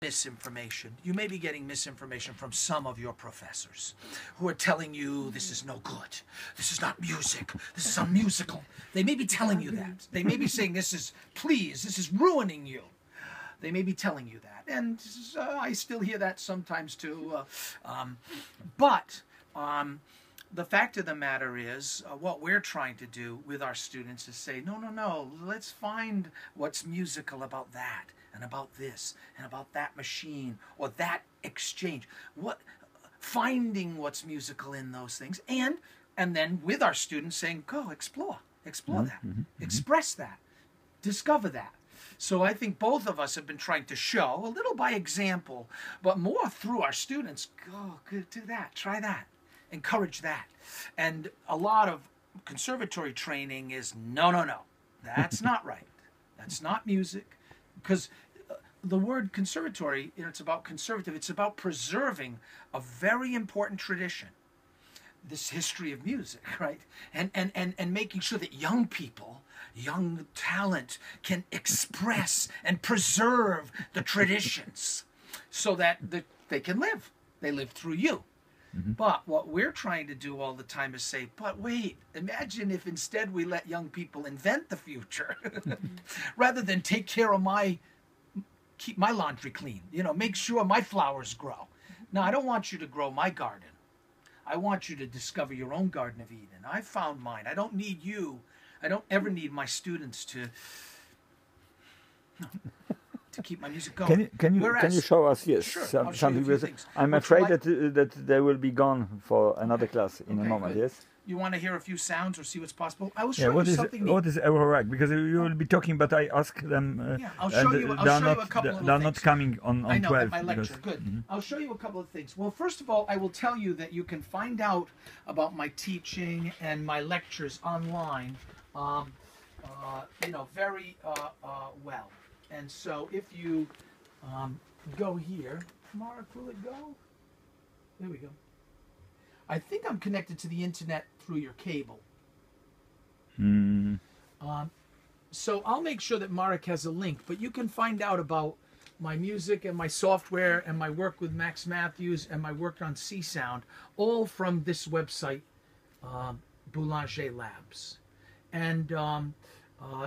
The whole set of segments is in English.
misinformation. You may be getting misinformation from some of your professors who are telling you this is no good. This is not music. This is unmusical. They may be telling you that. They may be saying this is ruining you. They may be telling you that. And I still hear that sometimes too. But the fact of the matter is, what we're trying to do with our students is say, no, let's find what's musical about that, and about this, and about that machine, or that exchange. Finding what's musical in those things, and then with our students saying, go explore that, express that, discover that. So I think both of us have been trying to show, a little by example, but more through our students, go do that, try that, encourage that. And a lot of conservatory training is, no, that's not right. That's not music. Because the word conservatory, it's about conservative, it's about preserving a very important tradition, this history of music, right? And making sure that young people, young talent can express and preserve the traditions so that they can live. They live through you. But what we're trying to do all the time is say, but wait, imagine if instead we let young people invent the future rather than take care of keep my laundry clean, make sure my flowers grow. Now, I don't want you to grow my garden. I want you to discover your own Garden of Eden. I found mine. I don't need you. I don't ever need my students to keep my music going. Can you show us? Yes, sure, something. I'm afraid that they will be gone for another class in a moment. Good. Yes. You want to hear a few sounds or see what's possible? I will show you something neat. What is Eurorack? Because you will be talking, but I ask them. I'll show you a couple of things. They're not coming on 12. I know, at my lecture. Good. I'll show you a couple of things. Well, first of all, I will tell you that you can find out about my teaching and my lectures online, very well. And so if you go here, Mark, will it go? There we go. I think I'm connected to the internet through your cable. So I'll make sure that Marek has a link, but you can find out about my music and my software and my work with Max Matthews and my work on C-Sound, all from this website, Boulanger Labs. And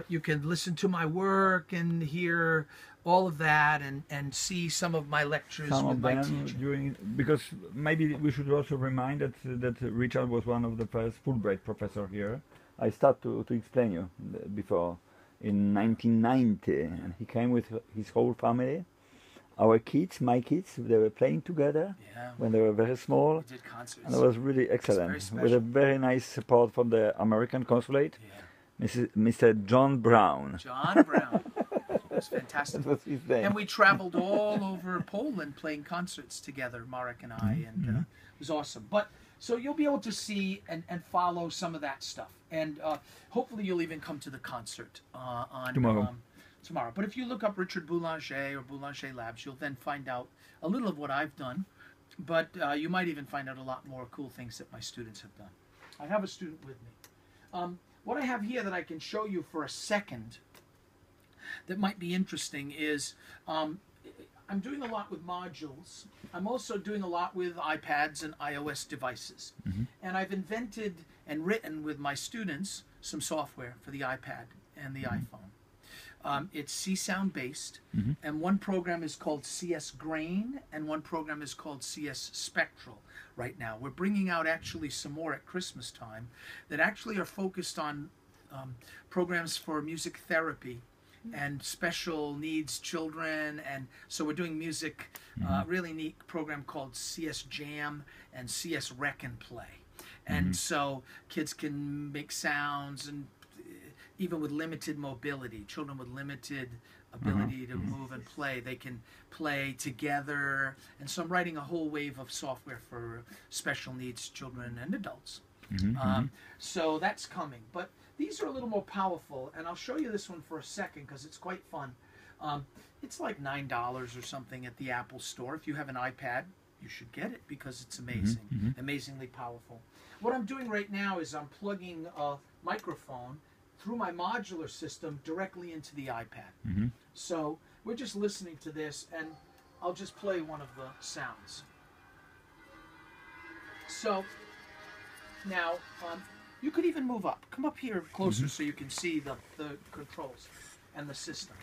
you can listen to my work and hear all of that and see some of my lectures with my teaching. Because maybe we should also remind that Richard was one of the first Fulbright professor here. I start to explain you before in 1990, and he came with his whole family. Our kids, my kids, they were playing together when they were very small. We did concerts. And it was really excellent, with a very nice support from the American consulate, Mr. John Brown. John Brown. It was fantastic. That was his name. And we traveled all over Poland playing concerts together, Marek and I, and it was awesome. But so you'll be able to see and follow some of that stuff, and hopefully you'll even come to the concert on tomorrow. But if you look up Richard Boulanger or Boulanger Labs, you'll then find out a little of what I've done, but you might even find out a lot more cool things that my students have done. I have a student with me. What I have here that I can show you for a second that might be interesting is I'm doing a lot with modules. I'm also doing a lot with iPads and iOS devices. And I've invented and written with my students some software for the iPad and the iPhone. It's C-Sound based, and one program is called CS Grain, and one program is called CS Spectral right now. We're bringing out actually some more at Christmas time that actually are focused on programs for music therapy and special needs children, and so we're doing music, really neat program called CS Jam and CS Rec and Play. And so kids can make sounds, and even with limited mobility, children with limited ability to move and play, they can play together. And so I'm writing a whole wave of software for special needs children and adults. So that's coming. But these are a little more powerful, and I'll show you this one for a second because it's quite fun. It's like $9 or something at the Apple Store. If you have an iPad, you should get it because it's amazing, amazingly powerful. What I'm doing right now is I'm plugging a microphone through my modular system directly into the iPad. So we're just listening to this, and I'll just play one of the sounds. So now you could even move up. Come up here closer so you can see the controls and the system.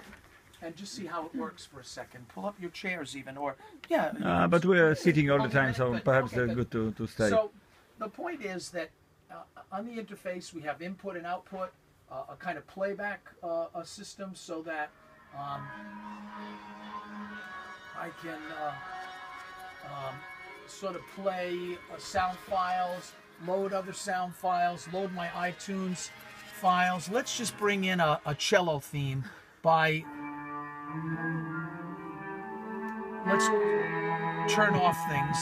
And just see how it works for a second. Pull up your chairs even, or, yeah. But we're sitting all the time, so Good. perhaps Okay, it's good to stay. So the point is that on the interface we have input and output, a kind of playback system, so that I can sort of play sound files, load other sound files, load my iTunes files. Let's just bring in a cello theme by... Let's turn off things.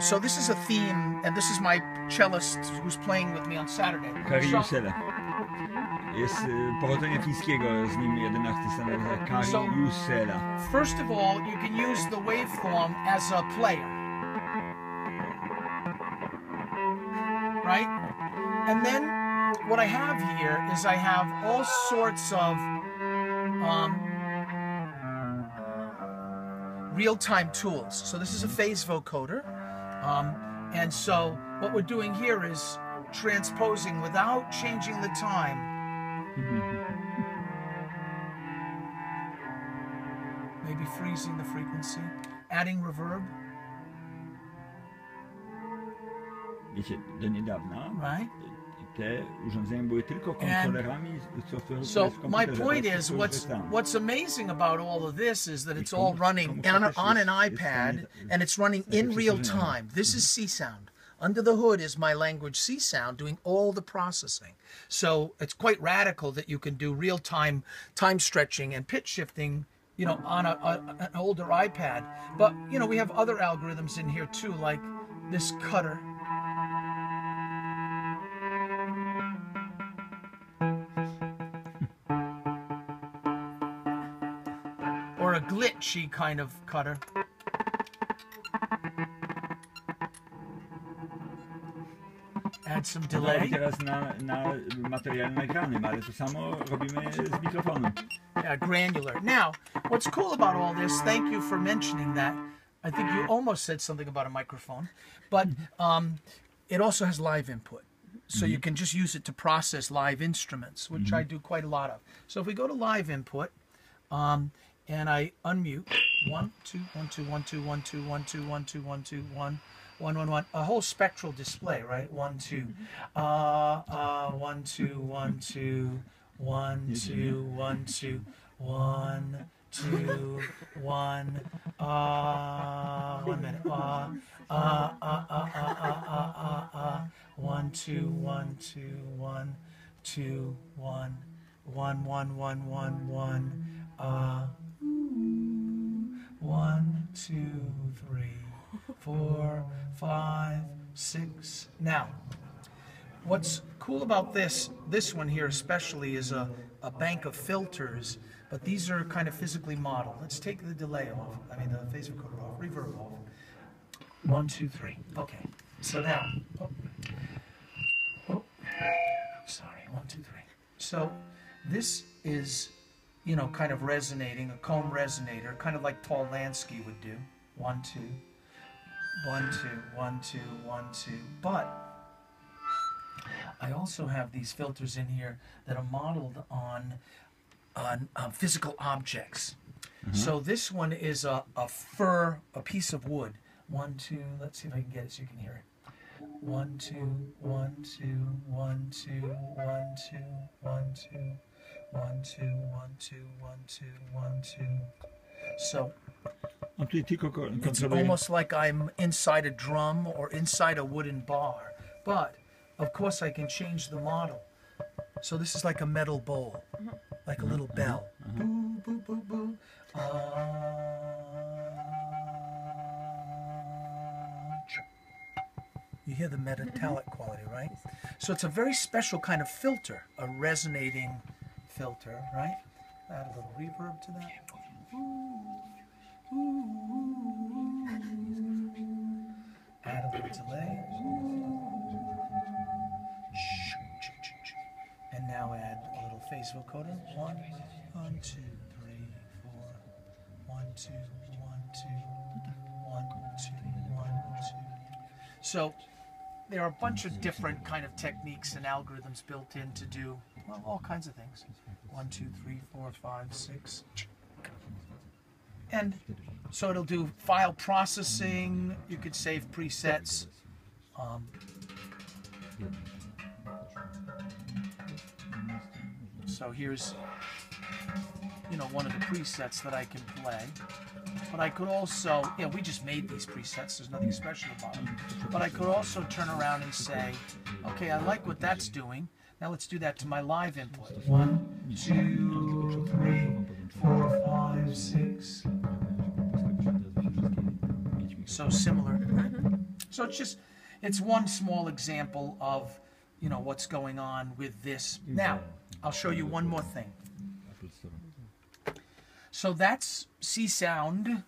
So this is a theme, and this is my cellist who's playing with me on Saturday. Kariusele. Jest pochodzenie fińskiego, z nim jeden artysta nazywa Kariusela. First of all, you can use the waveform as a player. Right? And then what I have here is I have all sorts of real-time tools. So this is a phase vocoder. And so what we're doing here is transposing without changing the time. Maybe freezing the frequency, adding reverb. Wiecie, do niedawna Right? te urządzenia były tylko kontrolerami software'u. So my point is, what's amazing about all of this is that it's all running on an iPad, and it's running in real time. This is C Sound. Under the hood is my language C Sound doing all the processing. So it's quite radical that you can do real time stretching and pitch shifting, you know, on an older iPad. But, you know, we have other algorithms in here too, like this cutter. Or a glitchy kind of cutter. Add some delay. Teraz na materiale nagranym, ale to samo robimy z mikrofonem. Yeah, granular. Now, what's cool about all this, thank you for mentioning that. I think you almost said something about a microphone, but it also has live input. So you can just use it to process live instruments, which I do quite a lot of. So if we go to live input, and I unmute, 1, 2, 1, 2, 1, 2, 1, 2, 1, 2, 1, 2, 1, 2, 1, 1, 1, 1, a whole spectral display, right? 1, 2, 1, 2, 1, 2, 1, 2, 1, 2, 1, 2, 1, 1 minute, 1, 2, 1, 2, 1, 2, 1, 1, 1, 1, 1, 1, 1, 2, 3, 4, 5, 6. Now, what's cool about this one here especially is a bank of filters, but these are kind of physically modeled. Let's take the delay off, the phase recorder off, reverb off. 1, 2, 3. Okay, so now, sorry, 1, 2, 3. So this is, you know, kind of resonating, a comb resonator, kind of like Paul Lansky would do. 1, 2, 1, 2, 1, 2, 1, 2. But I also have these filters in here that are modeled on physical objects. So this one is a fir, a piece of wood. 1, 2, let's see if I can get it so you can hear it. 1, 2, 1, 2, 1, 2, 1, 2, 1, 2, 1, 2, 1, 2, 1, 2, 1, 2. So it's almost like I'm inside a drum or inside a wooden bar. But of course I can change the model. So this is like a metal bowl, like a little bell. Boo, boo, boo, boo. You hear the metallic quality, right? So it's a very special kind of filter, a resonating filter, right? Add a little reverb to that. Add a little delay. And now add a little phase vocoder. 1, 2, 3, 4. 2, 1, 2, 1, 2, 1, 2. So there are a bunch of different kind of techniques and algorithms built in to do, well, all kinds of things. 1, 2, 3, 4, 5, 6. And so it'll do file processing. You could save presets. So here's, one of the presets that I can play. But I could also, we just made these presets. There's nothing special about them. But I could also turn around and say, okay, I like what that's doing. Now let's do that to my live input. 1, 2, 3, 4, 5, 6. So similar. So it's one small example of, what's going on with this. Now, I'll show you one more thing. So that's C-Sound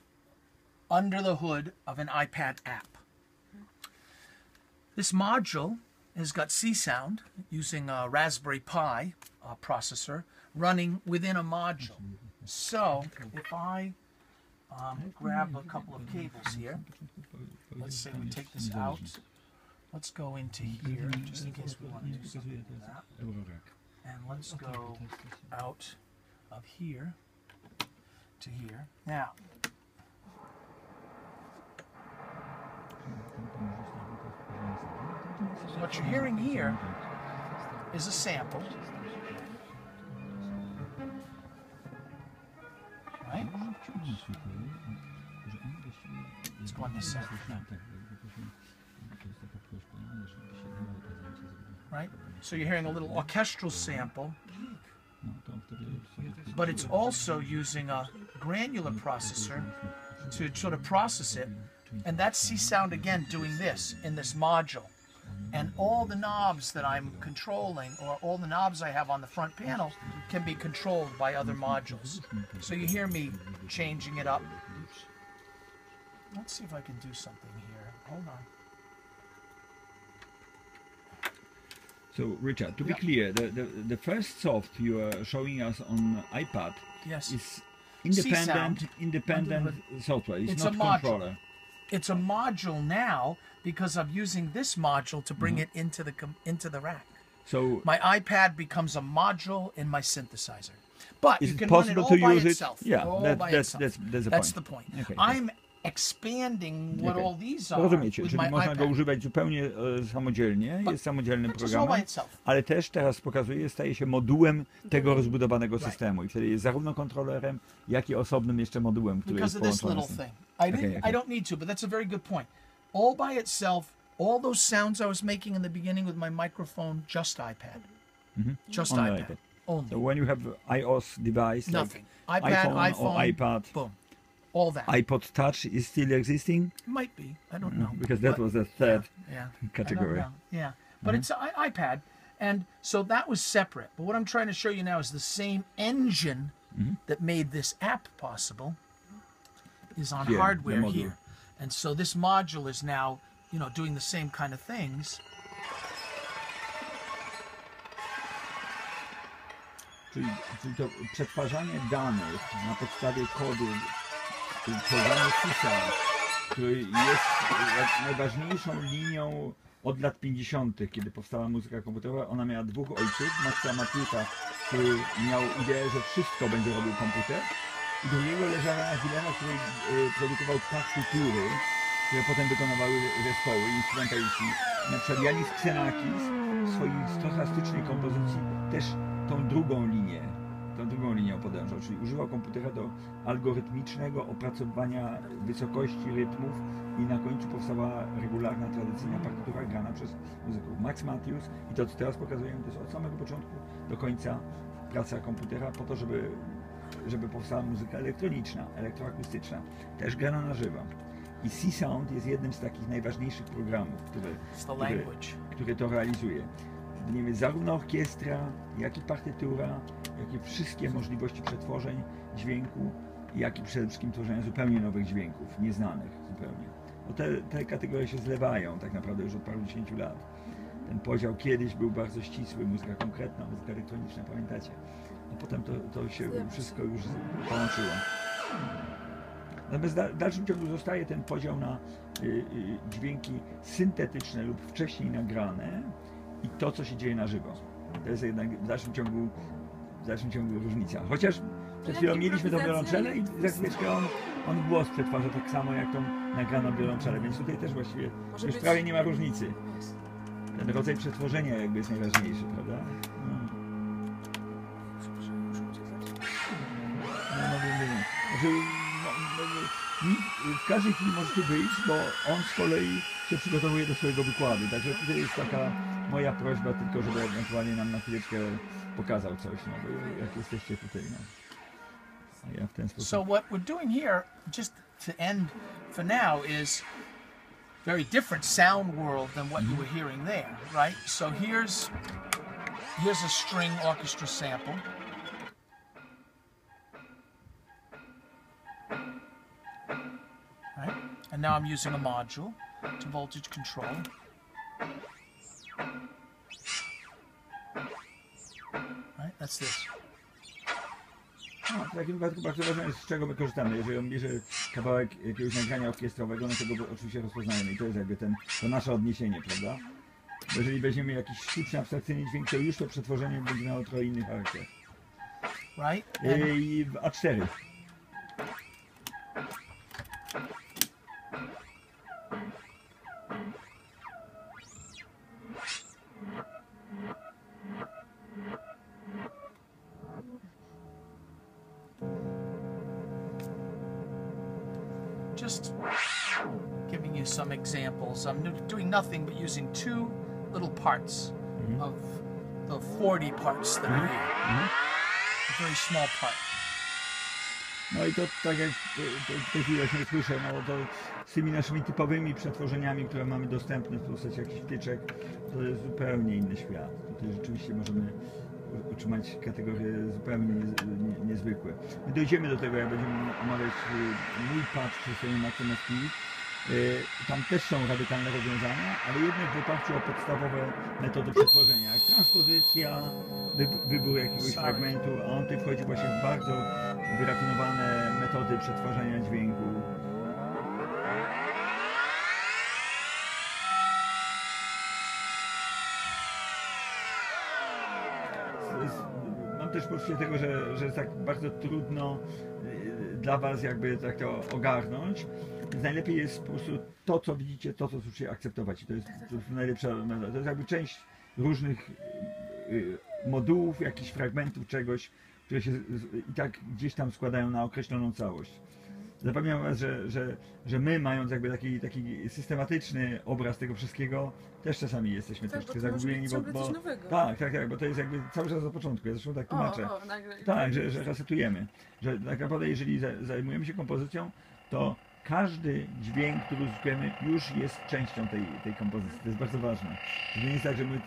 under the hood of an iPad app. This module has got C-Sound using a Raspberry Pi processor running within a module. So if I grab a couple of cables here, let's say we take this out. Let's go into here, just in case we want to do something with that. And let's go out of here to here. Now, so what you're hearing here is a sample, right? Let's go on this side. Right? So you're hearing a little orchestral sample, but it's also using a granular processor to sort of process it. And that's C-Sound again doing this in this module. And all the knobs that I'm controlling, or all the knobs I have on the front panel, can be controlled by other modules. So you hear me changing it up. Let's see if I can do something here. Hold on. So, Richard, to be clear, the first soft you are showing us on iPad is independent software. It's not a controller. It's a module now because I'm using this module to bring it into the rack. So my iPad becomes a module in my synthesizer. But is you can it possible run it all to by use itself. it? Yeah, That's the point. Okay, I'm expanding what all these are Rozumiecie, with czyli my można iPad. go używać zupełnie samodzielnie, jest samodzielnym programem, ale też teraz pokazuje, staje się modułem tego rozbudowanego systemu i wtedy jest zarówno kontrolerem, jak i osobnym jeszcze modułem, który jest połączony z tym. I don't need to, but that's a very good point. All by itself, all those sounds I was making in the beginning with my microphone, just iPad. Just iPad. Only. So when you have iOS device, nothing. Like iPhone or iPad, boom. All that. iPod Touch is still existing? Might be. I don't know. Because that was the third category. Yeah. But it's iPad. And so that was separate. But what I'm trying to show you now is the same engine that made this app possible is on hardware here. And so this module is now, doing the same kind of things. Czyli to przetwarzanie danych na podstawie kodu, czyli tworzenie C-Sound, który jest najważniejszą linią od lat 50., kiedy powstała muzyka komputerowa. Ona miała dwóch ojców, Maxa Matiuta, który miał ideę, że wszystko będzie robił komputer, i drugiego Leżara Hillera, który produkował partytury, które potem wykonywały zespoły, instrumentaliści. Na przykład Janis Xenakis w swojej stochastycznej kompozycji też tą drugą linią podążał, czyli używał komputera do algorytmicznego opracowywania wysokości rytmów i na końcu powstała regularna, tradycyjna partytura grana przez muzyków. Max Matthews, i to co teraz pokazujemy, to jest od samego początku do końca praca komputera po to, żeby powstała muzyka elektroniczna, elektroakustyczna, też grana na żywo. I C-Sound jest jednym z takich najważniejszych programów, który to realizuje. Nie wiem, zarówno orkiestra, jak i partytura, jak i wszystkie możliwości przetworzeń dźwięku, jak i przede wszystkim tworzenia zupełnie nowych dźwięków, nieznanych zupełnie. Bo te kategorie się zlewają tak naprawdę już od paru dziesięciu lat. Ten podział kiedyś był bardzo ścisły, muzyka konkretna, muzyka elektroniczna, pamiętacie? A potem to się wszystko już połączyło. Natomiast w dalszym ciągu zostaje ten podział na dźwięki syntetyczne lub wcześniej nagrane i to, co się dzieje na żywo. To jest jednak w dalszym ciągu różnica. Chociaż przed chwilą mieliśmy tą wiolonczele i za chwileczkę on głos przetwarza tak samo jak tą nagraną wiolonczelę, więc tutaj też właściwie już prawie nie ma różnicy. Ten rodzaj przetworzenia jakby jest najważniejszy, prawda? W każdej chwili możecie wyjść, bo on z kolei się przygotowuje do swojego wykładu. Także tutaj jest taka moja prośba tylko, żeby ewentualnie nam na chwileczkę pokazał coś, no, bo jak jesteście tutaj, no. Ja w ten sposób. So what we're doing here, just to end for now, is very different sound world than what you were hearing there, right? So here's a string orchestra sample. Right? And now I'm using a module to voltage control. Right? That's this. No, w takim wypadku bardzo ważne jest, z czego my korzystamy. Jeżeli on bierze kawałek jakiegoś nagrania orkiestrowego, no to go oczywiście rozpoznajemy i to jest jakby to nasze odniesienie, prawda? Bo jeżeli weźmiemy jakiś sztuczny, abstrakcyjny dźwięk, to już to przetworzenie będzie miało trochę inny charakter. Right? I w A4. Just giving you some examples. I'm doing nothing but using two little parts of the 40 parts that are here. A very small part. No i to tak jak w tej chwili właśnie słyszę, no to z tymi naszymi typowymi przetworzeniami, które mamy dostępne w postaci jakichś wtyczek, to jest zupełnie inny świat. Tutaj rzeczywiście możemy utrzymać kategorie zupełnie niezwykłe. My dojdziemy do tego, jak będziemy omawiać mój patch przy swoim natomiast tam też są radykalne rozwiązania, ale jednak w oparciu o podstawowe metody przetworzenia, jak transpozycja, wybór jakiegoś fragmentu, a on tutaj wchodzi właśnie w bardzo wyrafinowane metody przetwarzania dźwięku. Mam też poczucie tego, że jest tak bardzo trudno dla Was jakby tak to ogarnąć. Więc najlepiej jest po prostu to, co widzicie, to, co słyszycie, akceptować. I to jest najlepsza metoda. To jest jakby część różnych modułów, jakichś fragmentów czegoś, które się i tak gdzieś tam składają na określoną całość. Zapewniam Was, że my, mając jakby taki systematyczny obraz tego wszystkiego, też czasami jesteśmy troszkę zagubieni, bo tak, bo to jest jakby cały czas od początku. Ja zresztą tak tłumaczę. Tak, że resetujemy. Że tak naprawdę, jeżeli zajmujemy się kompozycją, to każdy dźwięk, który uzyskujemy, już jest częścią tej kompozycji. To jest bardzo ważne. To nie jest tak, że my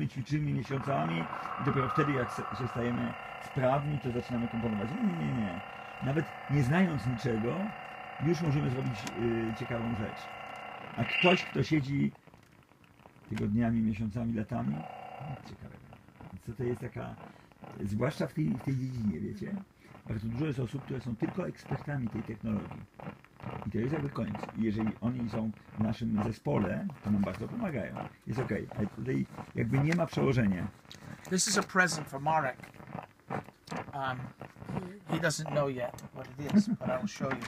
ćwiczymy miesiącami i dopiero wtedy, jak się stajemy sprawni, to zaczynamy komponować. Nie. Nawet nie znając niczego, już możemy zrobić ciekawą rzecz. A ktoś, kto siedzi tygodniami, miesiącami, latami, nic ciekawego. Co to jest taka, zwłaszcza w tej dziedzinie, wiecie? Bardzo dużo jest osób, które są tylko ekspertami tej technologii. I to jest jakby koniec. I jeżeli oni są w naszym zespole, to nam bardzo pomagają. Jest okej. Ale tutaj jakby nie ma przełożenia. This is a present for Marek. He doesn't know yet what it is, but I will show you.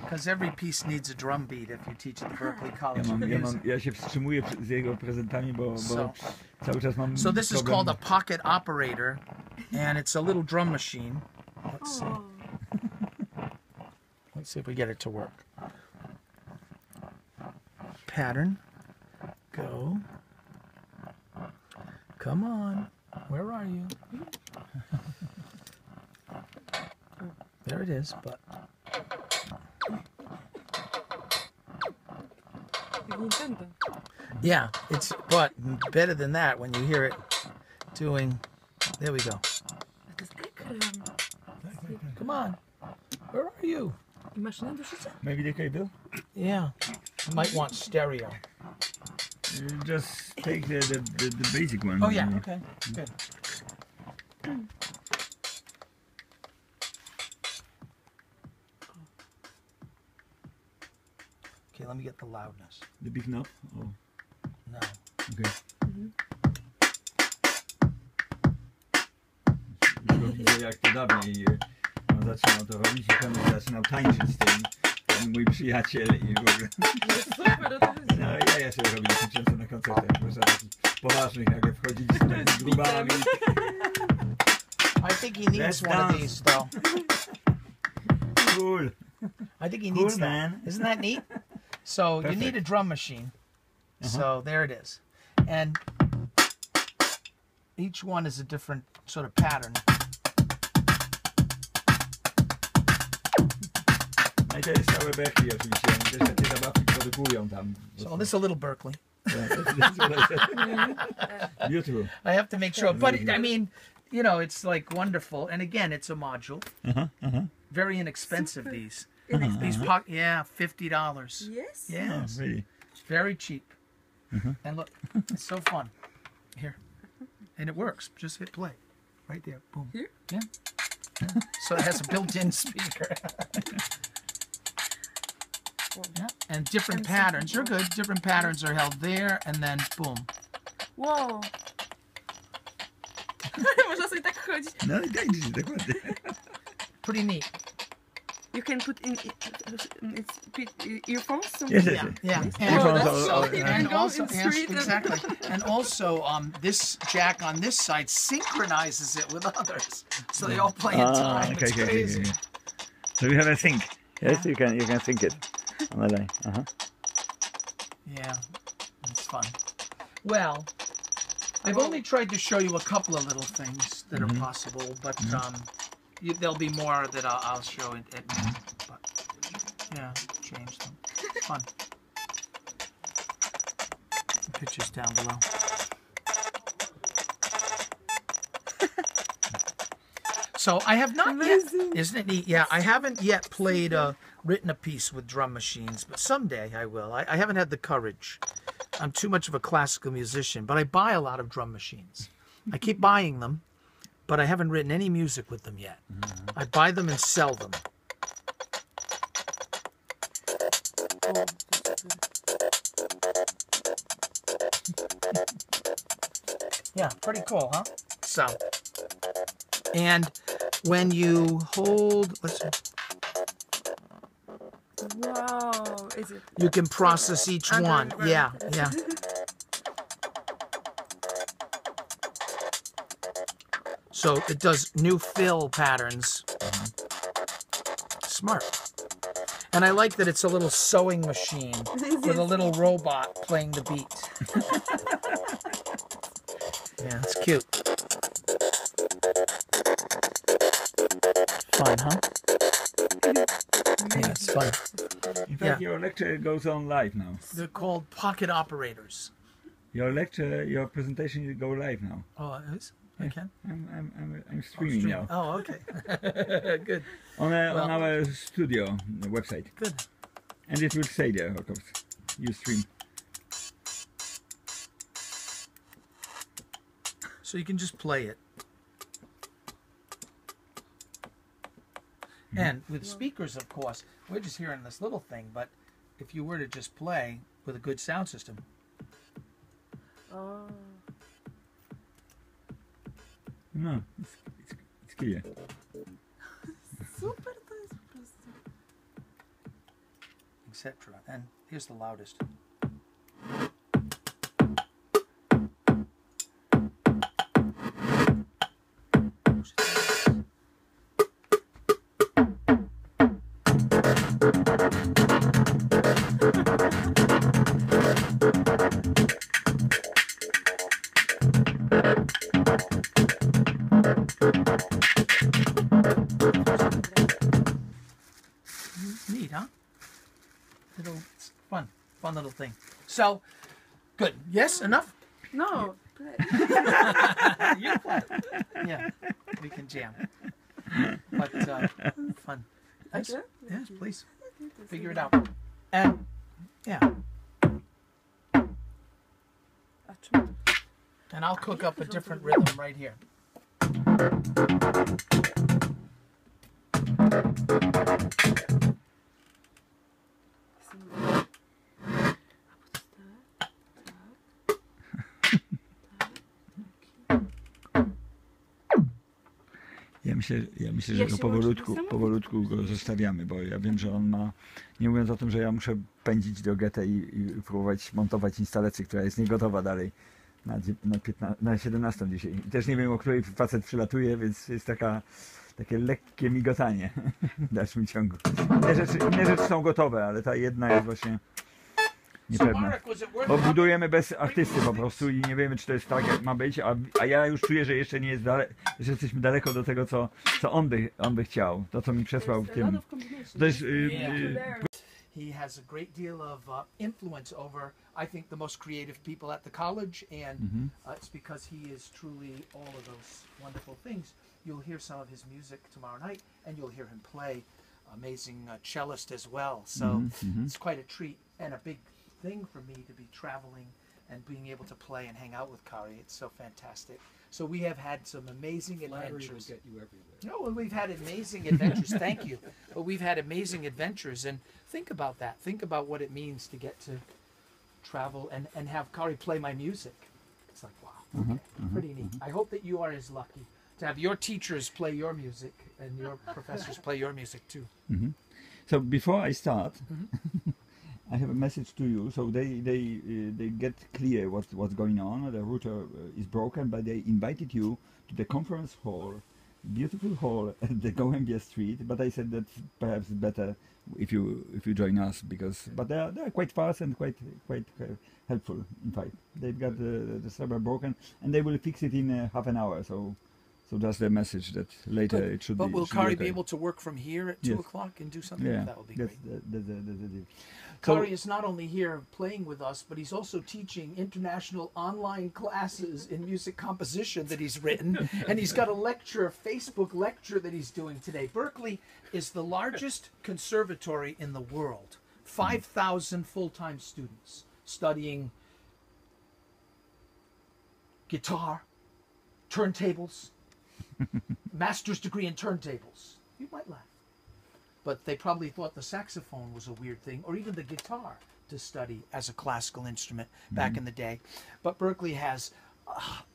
Because every piece needs a drum beat if you teach at the Berklee College. Ja się wstrzymuję z jego prezentami, bo cały czas mam So this is called a pocket operator, and it's a little drum machine. Let's see. Let's see if we get it to work. Pattern. Go. Come on. Where are you? There it is, but... Yeah, it's but better than that when you hear it doing... There we go. Come on. Where are you? Maybe the cable? Yeah. You might want stereo. Just take the basic one. Oh yeah, okay. Good. Okay, let me get the loudness. The big knob? Oh, No. okay. Już widzę, jak to dawniej on zaczynał to robić i potem zaczynał tańczyć z tym. Ten mój przyjaciel i w ogóle. Super, to jest... No ja sobie robiliśmy często na koncertach, bo za takich poważnych, jak wchodziliśmy z takimi grubami. I think he needs one of these, though. Cool. I think he Cool, needs that. man. Isn't that neat? So you need a drum machine. So there it is. And each one is a different sort of pattern. No i to jest całe Berkeley oczywiście. Oni też takie zabawki produkują tam. So this is a little Berkeley. Beautiful. I have to make sure. But I mean, you know, it's like wonderful. And again, it's a module. Very inexpensive, Super. these. Inexpensive. These, yeah, $50. Yes. Yes. Oh, really? Very cheap. And look, it's so fun. Here. And it works. Just hit play. Right there. Boom. Here? Yeah. Yeah. So it has a built-in speaker. Yeah. And different patterns. You're good. Different patterns are held there, and then boom. Wow. Można sobie tak chodzić. No i tańczyć, dokładnie. Pretty neat. You can put in earphones. So Yes, Yeah. Yeah. Earphones that's are- so cute. And And go also, in yes, street and- exactly. And also, this jack on this side synchronizes it with others, so they all play in time. It's crazy. So you have a sync. Yes, you can sync it on the line. Yeah, it's fun. Well, I've only tried to show you a couple of little things that are possible, but there'll be more that I'll show at noon. But yeah, change them. It's fun. The pictures down below. So I have not Amazing. yet, isn't it neat? Yeah, I haven't yet played, written a piece with drum machines, but someday I will. I haven't had the courage. I'm too much of a classical musician, but I buy a lot of drum machines. I keep buying them, but I haven't written any music with them yet. I buy them and sell them. Yeah, pretty cool, huh? So, and when you hold, let's see, Wow. Is it? you can process each one. Yeah, yeah. So it does new fill patterns. Smart. And I like that it's a little sewing machine with a little robot playing the beat. Yeah, it's cute. Fun, huh? Yeah, it's fun. In fact, Yeah. your lecture goes on live now. They're called pocket operators. Your lecture, your presentation, you go live now. Oh, it is? I can? I'm streaming now Oh, okay. Good. on Well- our studio website, Good. and it will stay there, of course. You stream. So you can just play it. And with speakers, of course, we're just hearing this little thing, but if you were to just play with a good sound system, Oh. No, it's clear. Super, to jest po prostu. etc. And here's the loudest. Neat, huh? It's fun little thing. So, good. Yes, enough? No. Play. You play. Yeah, we can jam. But fun. Nice. Okay. Yes, please. Figure it out. And yeah, A czemu? and I'll cook up a different rhythm right here. Ja myślę, że Jak go się łączy powolutku go zostawiamy, bo ja wiem, że on ma, nie mówiąc o tym, że ja muszę pędzić do getta i próbować montować instalację, która jest niegotowa dalej na 17 dzisiaj. I też nie wiem, o której facet przylatuje, więc jest takie lekkie migotanie w dalszym ciągu. Inne rzeczy są gotowe, ale ta jedna jest właśnie niepewna. Bo budujemy bez artysty po prostu i nie wiemy, czy to jest tak, jak ma być, a ja już czuję, że jeszcze nie jest że jesteśmy daleko do tego, co on by chciał, to co mi przesłał w tym. To jest, He has a great deal of influence over, I think, the most creative people at the college, and it's because he is truly all of those wonderful things. You'll hear some of his music tomorrow night, and you'll hear him play. Amazing cellist as well. So it's quite a treat and a big thing for me to be traveling and being able to play and hang out with Kari. It's so fantastic. So we have had some amazing adventures. Will get you everywhere. No, well, we've had amazing adventures. Thank you. But we've had amazing adventures, and think about that. Think about what it means to get to travel and have Kari play my music. It's like, wow, okay, pretty neat. I hope that you are as lucky to have your teachers play your music and your professors play your music too. So before I start, I have a message to you. So they get clear what's going on. The router is broken, but they invited you to the conference hall, beautiful hall at the Gołębia Street. But I said that perhaps better if you join us, but they're quite fast and quite helpful. In fact, they've got the server broken and they will fix it in half an hour. So that's the message that later it should be. But will should be Kari okay. be able to work from here at 2 Yes. o'clock and do something? Yeah, That would be that's great. the deal. Kari is not only here playing with us, but he's also teaching international online classes in music composition that he's written. And he's got a Facebook lecture that he's doing today. Berklee is the largest conservatory in the world. 5,000 full-time students studying guitar, turntables, master's degree in turntables. You might laugh. But they probably thought the saxophone was a weird thing, or even the guitar to study as a classical instrument back in the day. But Berklee has,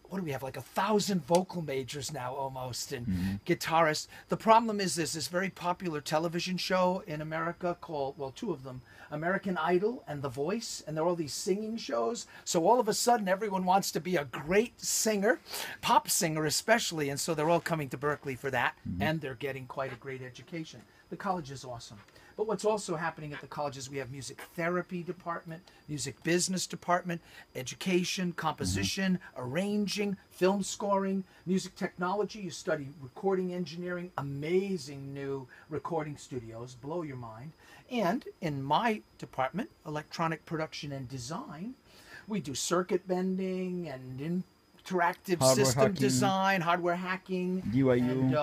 what do we have, like 1,000 vocal majors now almost, and guitarists. The problem is this very popular television show in America called, well, two of them, American Idol and The Voice, and there are all these singing shows. So all of a sudden everyone wants to be a great singer, pop singer especially, and so they're all coming to Berklee for that, and they're getting quite a great education. The college is awesome. But what's also happening at the college is we have music therapy department, music business department, education, composition, arranging, film scoring, music technology. You study recording engineering, amazing new recording studios, blow your mind. And in my department, electronic production and design, we do circuit bending and interactive Hardware system hacking. design, hardware hacking, DIU.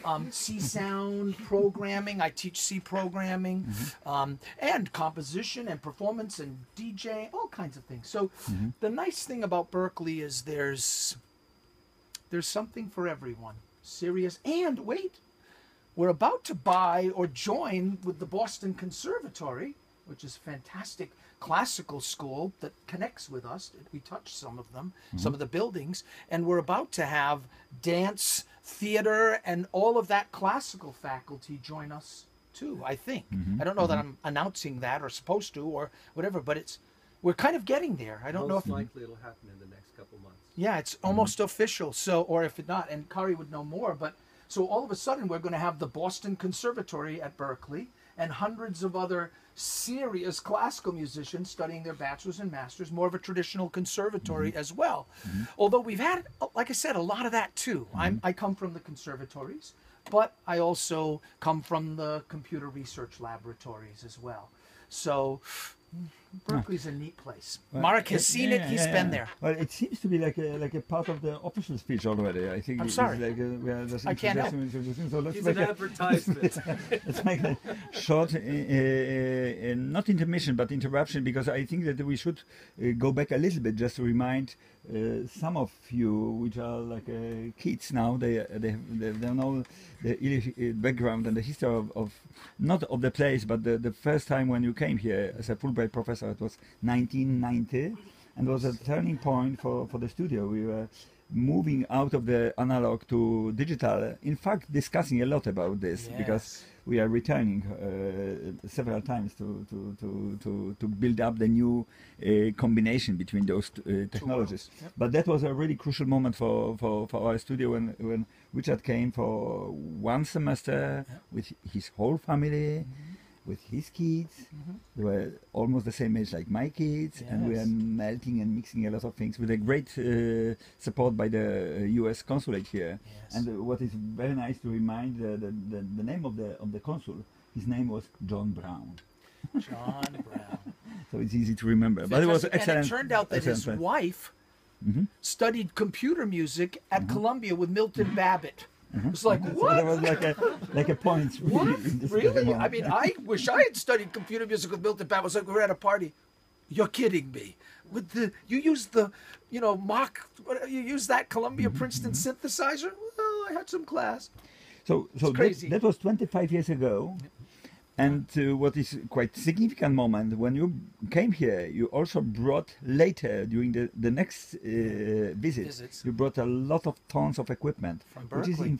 and C sound programming. I teach C programming, and composition and performance and DJ, all kinds of things. So the nice thing about Berklee is there's something for everyone. Serious, and wait, we're about to buy or join with the Boston Conservatory, which is fantastic classical school that connects with us. We touched some of them, some of the buildings, and we're about to have dance, theater, and all of that classical faculty join us too, I think. I don't know that I'm announcing that or supposed to or whatever, but we're kind of getting there. I don't know Most if likely it'll happen in the next couple months. yeah, it's almost official. So, or if it not, and Kari would know more, but so all of a sudden we're going to have the Boston Conservatory at Berklee and hundreds of other serious classical musicians studying their bachelor's and master's, more of a traditional conservatory as well. Although we've had, like I said, a lot of that too. I come from the conservatories, but I also come from the computer research laboratories as well. So Berklee's a neat place. Marek has seen it. He's been there. Well, it seems to be like a part of the official speech already. I think I'm it's sorry. like just I can't help. introducing. So let's It's make an advertisement. let's make a short, not intermission, but interruption, because I think that we should go back a little bit just to remind some of you, which are like kids now. They know the background and the history of not of the place, but the first time when you came here as a Fulbright professor. It was 1990, and was a turning point for the studio. moving out of the analog to digital. In fact, discussing a lot about this because we are returning several times to build up the new combination between those technologies. Yep. But that was a really crucial moment for our studio when Richard came for one semester with his whole family, with his kids. They were almost the same age like my kids, and we are melting and mixing a lot of things with a great support by the U.S. consulate here. And what is very nice to remind the name of the consul, his name was John Brown. John Brown. So it's easy to remember. But it was excellent. And it turned out that his wife studied computer music at Columbia with Milton Babbitt. It was like, So what? there was like a point. What? in this Really? moment. I mean, I wish I had studied computer music with Milton Babbitt. It was like we were at a party. You're kidding me. With you used the, you used that Columbia Princeton synthesizer? Well, I had some class. So crazy. that was 25 years ago. And what is quite significant moment, when you came here, you also brought later, during the next visits, you brought a lot of tons of equipment. From which is Berkeley.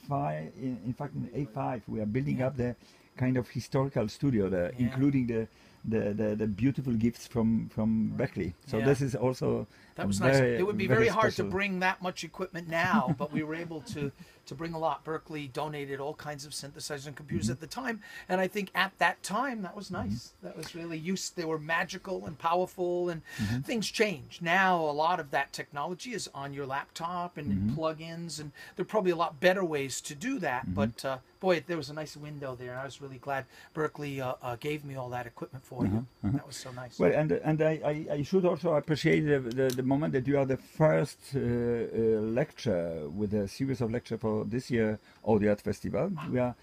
in fact in A5, we are building up the kind of historical studio there, including the beautiful gifts from Berkeley. So this is also that was nice. It would be very hard to special. bring that much equipment now, but we were able to bring a lot. Berkeley donated all kinds of synthesizers and computers at the time, and I think at that time that was nice. That was really used. They were magical and powerful, and things change. Now a lot of that technology is on your laptop and in plugins, and there are probably a lot better ways to do that. But boy, there was a nice window there. I was really glad Berkeley gave me all that equipment for you. That was so nice. Well, and I should also appreciate the moment that you are the first lecture with a series of lecture for this year Audio Art Festival. We are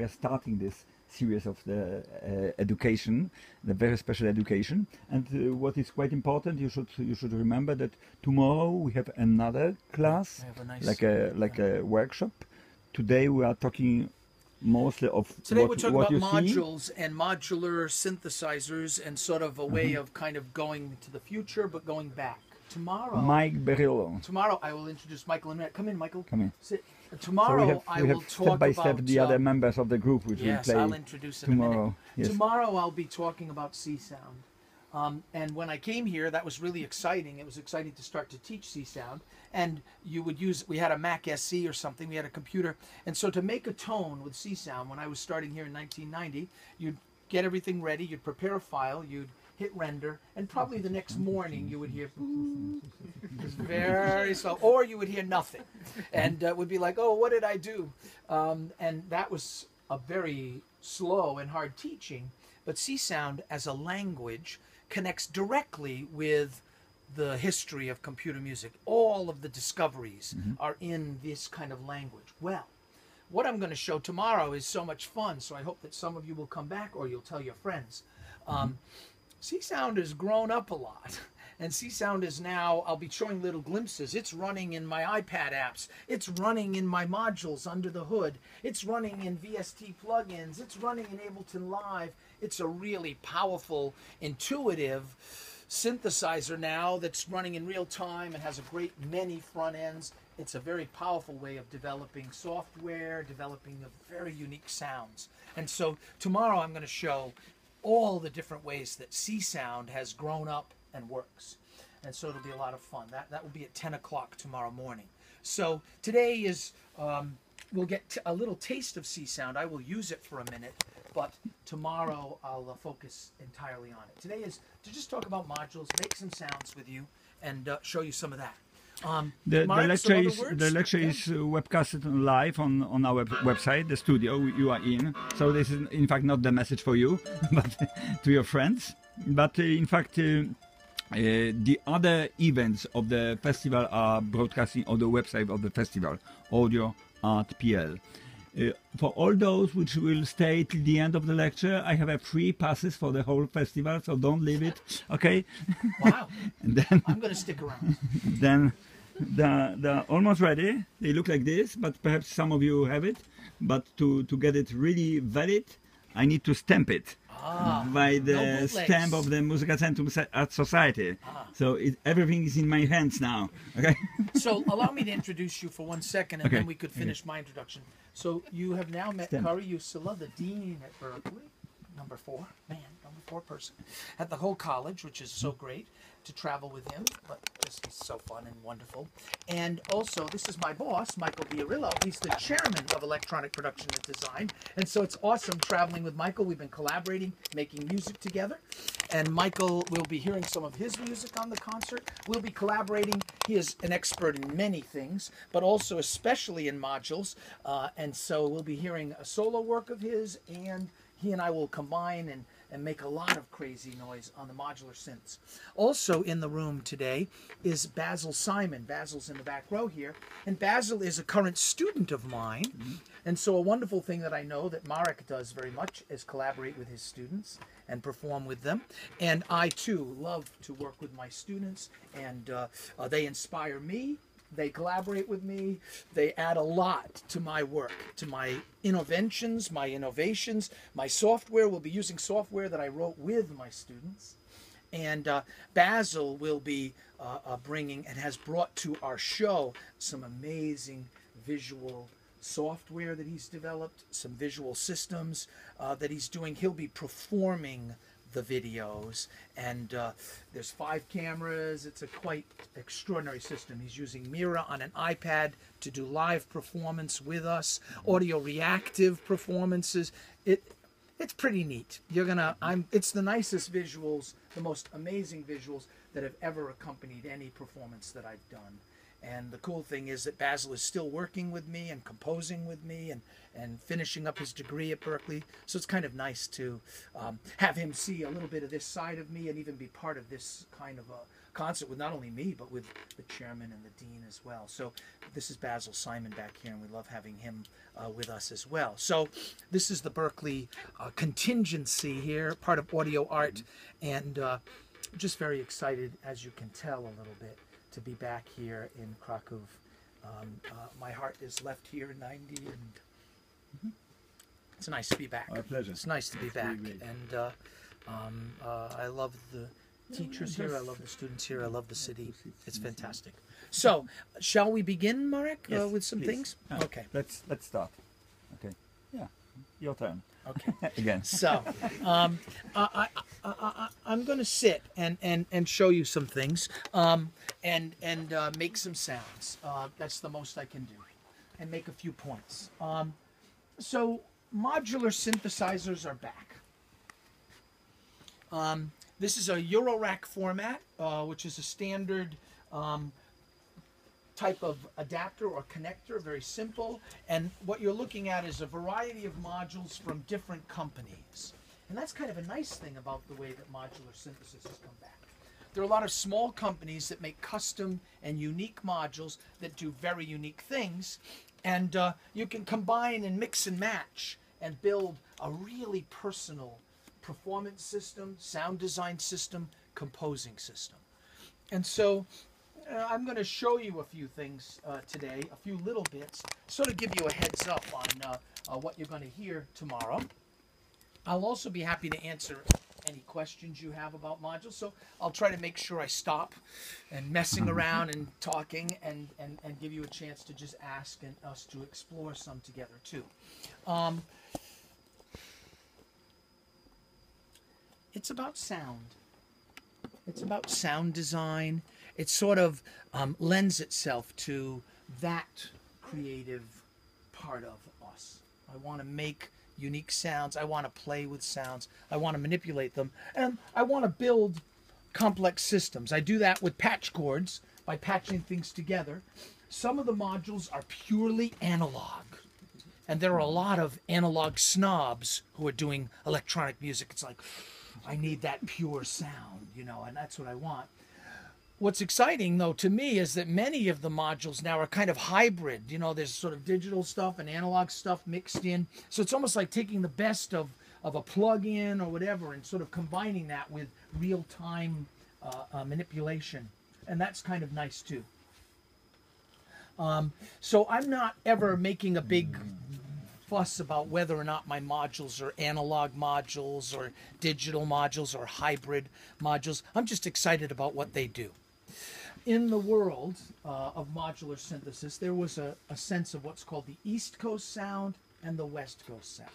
starting this series of the education, the very special education. And what is quite important, you should remember that tomorrow we have another class, We have a nice, like a workshop. Today we are talking mostly of Today what, we're talking what about you see. modules and modular synthesizers and sort of a way of kind of going to the future but going back. Tomorrow, Mike Berillo. tomorrow I will introduce Michael in a minute. Come in, Michael. Come in. Sit. So Tomorrow I we will have talk step by about step the other members of the group which yes, will play I'll introduce in tomorrow. a minute. Yes. Tomorrow I'll be talking about C sound. And when I came here, that was really exciting. It was exciting to start to teach C sound. And we had a Mac SC or something, we had a computer. And so to make a tone with C sound, when I was starting here in 1990, you'd get everything ready, you'd prepare a file, you'd hit render, and probably the next morning you would hear it's very slow, or you would hear nothing, and would be like, oh, what did I do? And that was a very slow and hard teaching. But C sound as a language connects directly with the history of computer music. All of the discoveries are in this kind of language. Well, what I'm going to show tomorrow is so much fun, so I hope that some of you will come back or you'll tell your friends. C sound has grown up a lot. And C sound is now, I'll be showing little glimpses. It's running in my iPad apps. It's running in my modules under the hood. It's running in VST plugins. It's running in Ableton Live. It's a really powerful, intuitive synthesizer now that's running in real time and has a great many front ends. It's a very powerful way of developing software, developing very unique sounds. And so tomorrow I'm going to show all the different ways that C sound has grown up and works. And so it'll be a lot of fun. That will be at 10 o'clock tomorrow morning. So today is, we'll get a little taste of C sound. I will use it for a minute, but tomorrow I'll focus entirely on it. Today is to just talk about modules, make some sounds with you, and show you some of that. The Mark, lecture some other is words? webcasted live on our website, the studio you are in. So this is in fact not the message for you, but to your friends. But in fact, the other events of the festival are broadcasting on the website of the festival, Audio Art PL. For all those which will stay till the end of the lecture, I have a free passes for the whole festival, so don't leave it, okay? Wow. And then, I'm going to stick around. then they're almost ready. They look like this, but perhaps some of you have it. But to get it really valid, I need to stamp it by no the bootlegs. stamp of the Musikazentrum Art Society. So everything is in my hands now. Okay. So allow me to introduce you for 1 second, and Okay. then we could finish my introduction. So you have now met Stem. Kari Usula, the dean at Berkeley, number 4 person, at the whole college, which is so great to travel with him. But just he's so fun and wonderful. And also, this is my boss, Michael Biarillo. He's the chairman of Electronic Production and Design, and so it's awesome traveling with Michael. We've been collaborating, making music together. And Michael will be hearing some of his music on the concert. We'll be collaborating. He is an expert in many things, but also especially in modules. And so we'll be hearing a solo work of his, and he and I will combine and make a lot of crazy noise on the modular synths. Also in the room today is Basil Simon. Basil's in the back row here. And Basil is a current student of mine. And so a wonderful thing that I know that Marek does very much is collaborate with his students and perform with them. And I too love to work with my students, and they inspire me. They collaborate with me. They add a lot to my work, to my innovations, my innovations, my software. We'll be using software that I wrote with my students. And Basil will be bringing and has brought to our show some amazing visual software that he's developed, some visual systems that he's doing. He'll be performing the videos, and there's 5 cameras. It's a quite extraordinary system. He's using Mira on an iPad to do live performance with us, audio reactive performances. It's pretty neat. It's the nicest visuals, the most amazing visuals that have ever accompanied any performance that I've done. And the cool thing is that Basil is still working with me and composing with me and finishing up his degree at Berkeley. So it's kind of nice to have him see a little bit of this side of me and even be part of this kind of a concert with not only me, but with the chairman and the dean as well. So this is Basil Simon back here, and we love having him with us as well. So this is the Berkeley contingency here, part of audio art, and just very excited, as you can tell a little bit, to be back here in Kraków. My heart is left here in 90, and it's nice to be back. Our pleasure. It's nice to be back, great. and I love the teachers here. I love the students here. I love the city. It's fantastic. So, shall we begin, Marek, Yes, with some please. things? Ah, Okay. Let's start. Okay. Yeah. Your turn. Okay. Again. So, I'm going to sit and show you some things, and make some sounds. That's the most I can do, and make a few points. So, modular synthesizers are back. This is a Eurorack format, which is a standard type of adapter or connector, very simple. And what you're looking at is a variety of modules from different companies. And that's kind of a nice thing about the way that modular synthesis has come back. There are a lot of small companies that make custom and unique modules that do very unique things. And you can combine and mix and match and build a really personal performance system, sound design system, composing system. And so I'm going to show you a few things today, a few little bits, sort of give you a heads up on what you're going to hear tomorrow. I'll also be happy to answer any questions you have about modules, so I'll try to make sure I stop and messing around and talking and give you a chance to just ask and us to explore some together too. It's about sound. It's about sound design. It sort of lends itself to that creative part of us. I want to make unique sounds. I want to play with sounds. I want to manipulate them. And I want to build complex systems. I do that with patch chords, by patching things together. Some of the modules are purely analog. And there are a lot of analog snobs who are doing electronic music. It's like, I need that pure sound, you know, and that's what I want. What's exciting, though, to me is that many of the modules now are kind of hybrid. You know, there's sort of digital stuff and analog stuff mixed in. So it's almost like taking the best of a plug-in or whatever and sort of combining that with real-time manipulation. And that's kind of nice, too. So I'm not ever making a big fuss about whether or not my modules are analog modules or digital modules or hybrid modules. I'm just excited about what they do. In the world of modular synthesis, there was a sense of what's called the East Coast sound and the West Coast sound.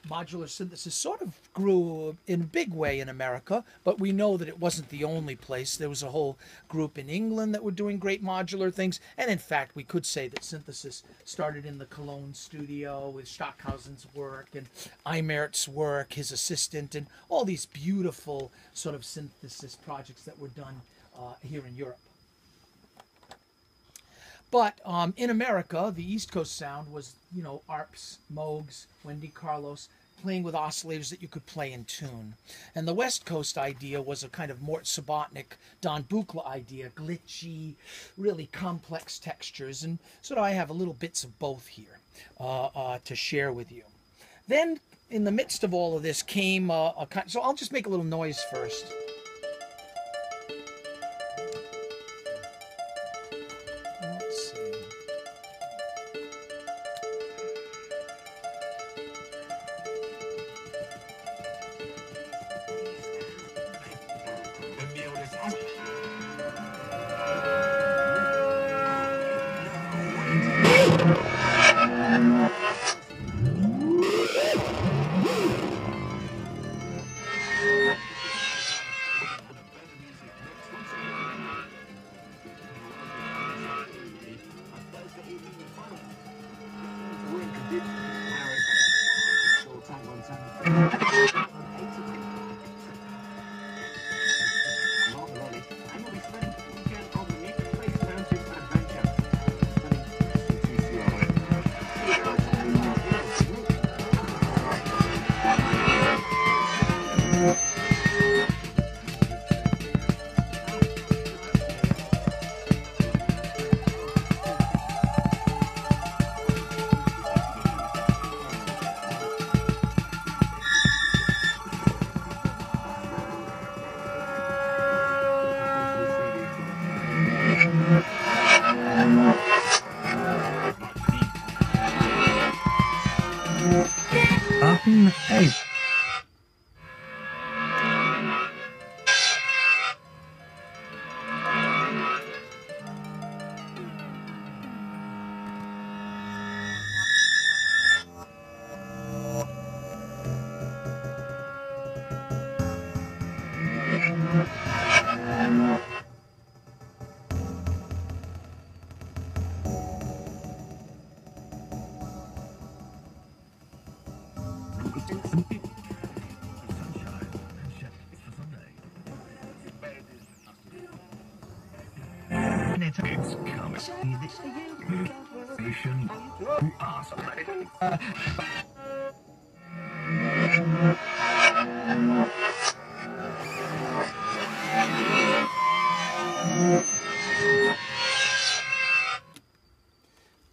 Modular synthesis sort of grew in a big way in America, but we know that it wasn't the only place. There was a whole group in England that were doing great modular things, and in fact we could say that synthesis started in the Cologne studio with Stockhausen's work and Eimert's work, his assistant, and all these beautiful sort of synthesis projects that were done here in Europe. But in America, the East Coast sound was, you know, Arps, Moogs, Wendy Carlos, playing with oscillators that you could play in tune. And the West Coast idea was a kind of Mort Subotnick, Don Buchla idea, glitchy, really complex textures. And so I have a little bits of both here to share with you. Then, in the midst of all of this came so I'll just make a little noise first.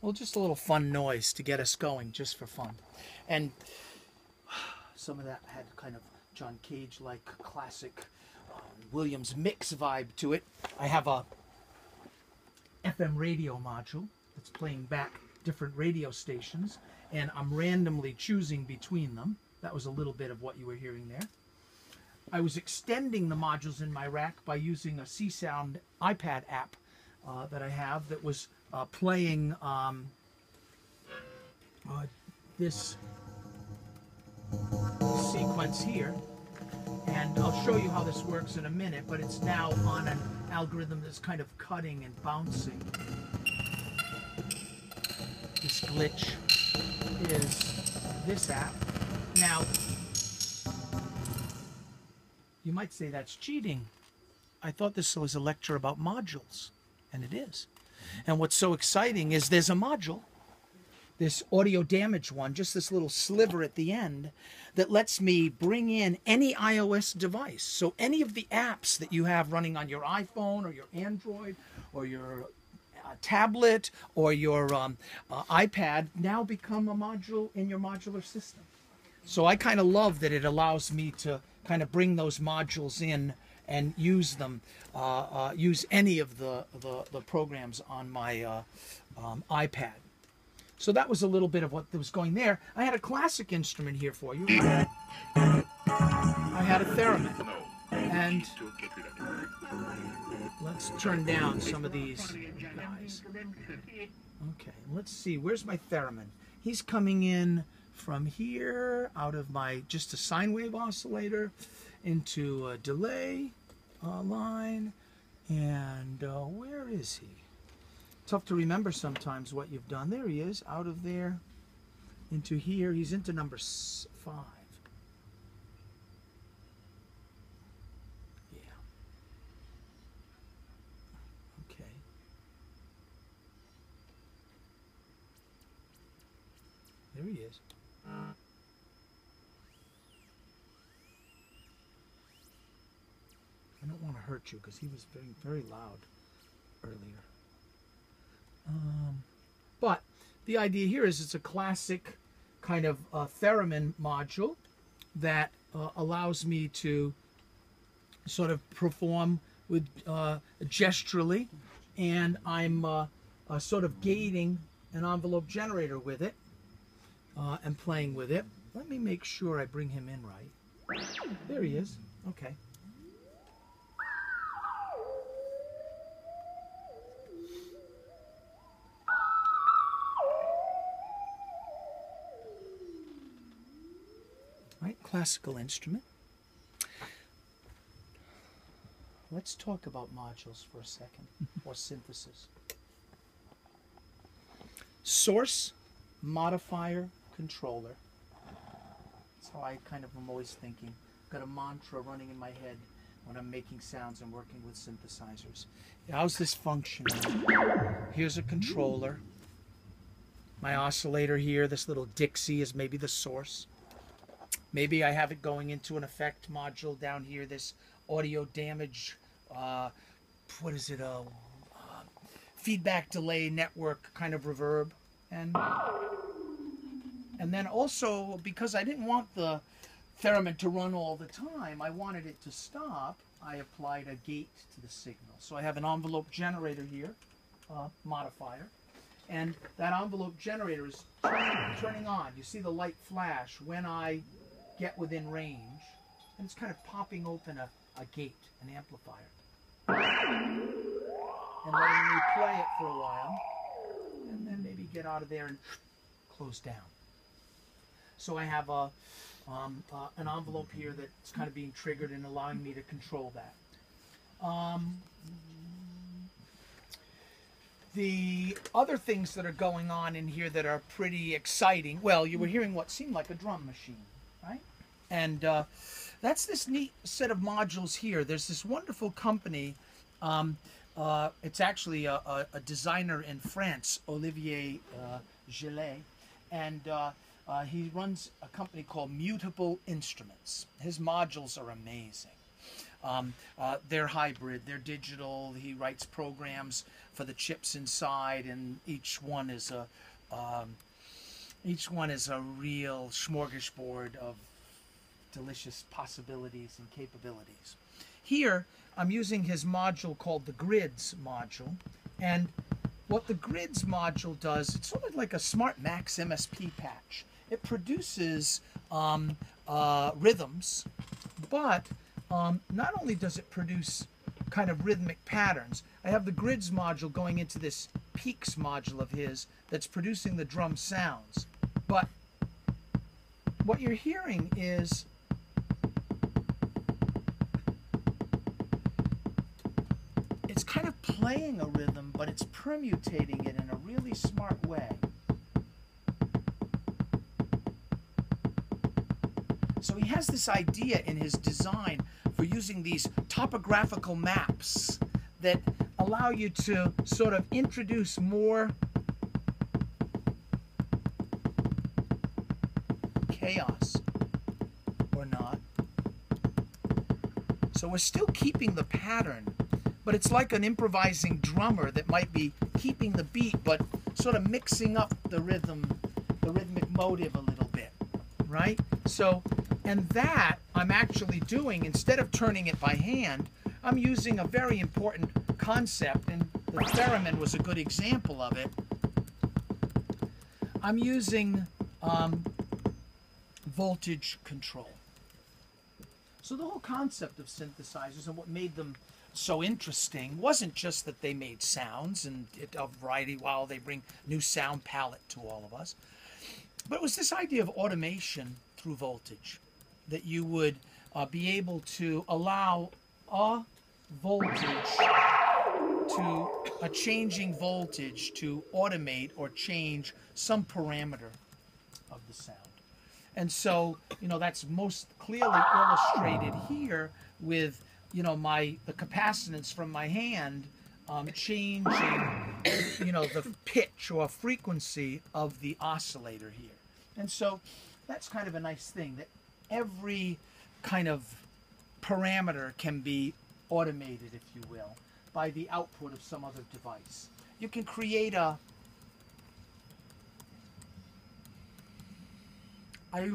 Well, just a little fun noise to get us going, just for fun. And some of that had kind of John Cage-like classic Williams mix vibe to it. I have a FM radio module that's playing back different radio stations, and I'm randomly choosing between them. That was a little bit of what you were hearing there. I was extending the modules in my rack by using a C-Sound iPad app that I have that was playing this sequence here. And I'll show you how this works in a minute, but it's now on an algorithm that's kind of cutting and bouncing. This glitch is this app. Now, you might say that's cheating. I thought this was a lecture about modules, and it is. And what's so exciting is there's a module, this audio damage one, just this little sliver at the end, that lets me bring in any iOS device. So any of the apps that you have running on your iPhone or your Android or your tablet or your iPad now become a module in your modular system. So I kind of love that it allows me to kind of bring those modules in and use them, use any of the programs on my iPad. So that was a little bit of what was going there. I had a classic instrument here for you. I had a theremin. And let's turn down some of these guys. Okay, let's see. Where's my theremin? He's coming in from here, out of my just a sine wave oscillator, into a delay line. And where is he? Tough to remember sometimes what you've done. There he is, out of there into here. He's into number 5. Yeah. Okay. There he is. I don't want to hurt you because he was very, very loud earlier. But the idea here is it's a classic kind of theremin module that allows me to sort of perform with gesturally, and I'm sort of gating an envelope generator with it and playing with it. Let me make sure I bring him in right. There he is. Okay. Right, classical instrument. Let's talk about modules for a second, or synthesis. Source, modifier, controller. That's how I kind of am always thinking. I've got a mantra running in my head when I'm making sounds and working with synthesizers. How's this functioning? Here's a controller. My oscillator here, this little Dixie, is maybe the source. Maybe I have it going into an effect module down here, this audio damage, what is it, feedback delay network kind of reverb. And then also, because I didn't want the theremin to run all the time, I wanted it to stop, I applied a gate to the signal. So I have an envelope generator here, modifier, and that envelope generator is turning on. You see the light flash when I get within range, and it's kind of popping open a gate, an amplifier, and letting me play it for a while, and then maybe get out of there and close down. So I have an envelope here that's kind of being triggered and allowing me to control that. The other things that are going on in here that are pretty exciting, well, you were hearing what seemed like a drum machine, right? And that's this neat set of modules here. There's this wonderful company. It's actually a designer in France, Olivier Gillet, and he runs a company called Mutable Instruments. His modules are amazing. They're hybrid, they're digital. He writes programs for the chips inside, and each one is a real smorgasbord of delicious possibilities and capabilities. Here, I'm using his module called the Grids module, and what the Grids module does, it's sort of like a Smart Max MSP patch. It produces rhythms, but not only does it produce kind of rhythmic patterns, I have the Grids module going into this Peaks module of his that's producing the drum sounds. But what you're hearing is it's kind of playing a rhythm, but it's permutating it in a really smart way. So he has this idea in his design for using these topographical maps that allow you to sort of introduce more chaos, or not. So we're still keeping the pattern, but it's like an improvising drummer that might be keeping the beat, but sort of mixing up the rhythm, the rhythmic motive a little bit, right? So, and that I'm actually doing, instead of turning it by hand, I'm using a very important concept, and the theremin was a good example of it. I'm using voltage control. So the whole concept of synthesizers and what made them so interesting wasn't just that they made sounds and a variety while they bring new sound palette to all of us, but it was this idea of automation through voltage, that you would be able to allow a voltage to a changing voltage to automate or change some parameter of the sound. And so, that's most clearly illustrated here with, the capacitance from my hand changing, the pitch or frequency of the oscillator here. And so that's kind of a nice thing, that every kind of parameter can be automated, if you will, by the output of some other device. You can create I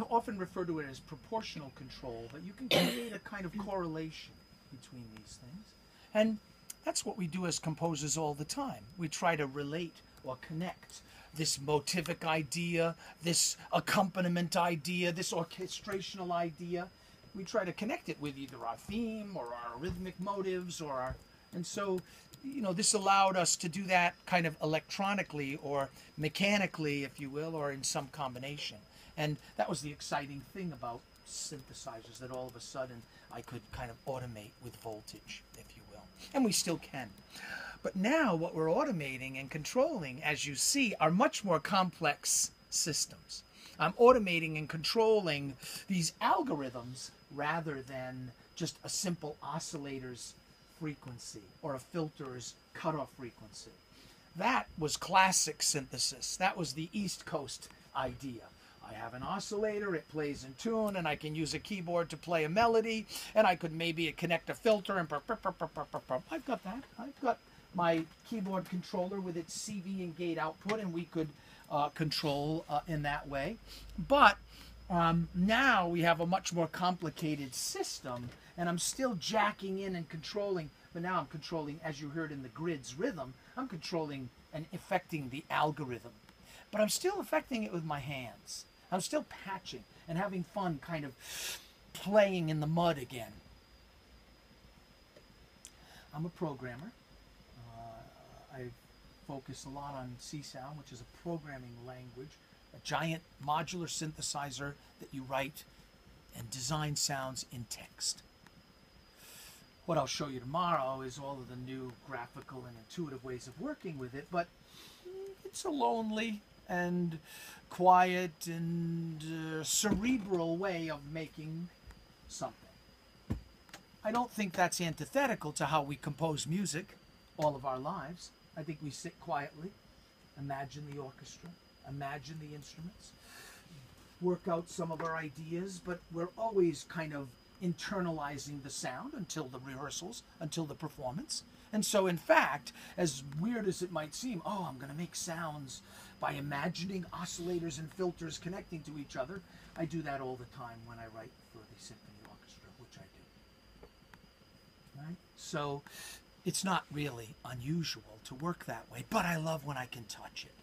often refer to it as proportional control, but you can create a kind of correlation between these things. And that's what we do as composers all the time. We try to relate or connect this motivic idea, this accompaniment idea, this orchestrational idea. We try to connect it with either our theme or our rhythmic motives and so, this allowed us to do that kind of electronically or mechanically, if you will, or in some combination. And that was the exciting thing about synthesizers, that all of a sudden I could kind of automate with voltage, if you will. And we still can. But now what we're automating and controlling, as you see, are much more complex systems. I'm automating and controlling these algorithms rather than just a simple oscillator's frequency or a filter's cutoff frequency. That was classic synthesis. That was the East Coast idea. I have an oscillator, it plays in tune, and I can use a keyboard to play a melody, and I could maybe connect a filter and I've got that. I've got my keyboard controller with its CV and gate output, and we could control in that way. But now we have a much more complicated system, and I'm still jacking in and controlling, but now I'm controlling, as you heard in the grid's rhythm, I'm controlling and affecting the algorithm. But I'm still affecting it with my hands. I'm still patching and having fun kind of playing in the mud again. I'm a programmer. I focus a lot on C-Sound, which is a programming language, a giant modular synthesizer that you write and design sounds in text. What I'll show you tomorrow is all of the new graphical and intuitive ways of working with it, but it's a lonely and quiet and cerebral way of making something. I don't think that's antithetical to how we compose music all of our lives. I think we sit quietly, imagine the orchestra, imagine the instruments, work out some of our ideas, but we're always kind of internalizing the sound until the rehearsals, until the performance. And so, in fact, as weird as it might seem, I'm going to make sounds by imagining oscillators and filters connecting to each other. I do that all the time when I write for the symphony orchestra, which I do. Right? So, it's not really unusual to work that way, but I love when I can touch it.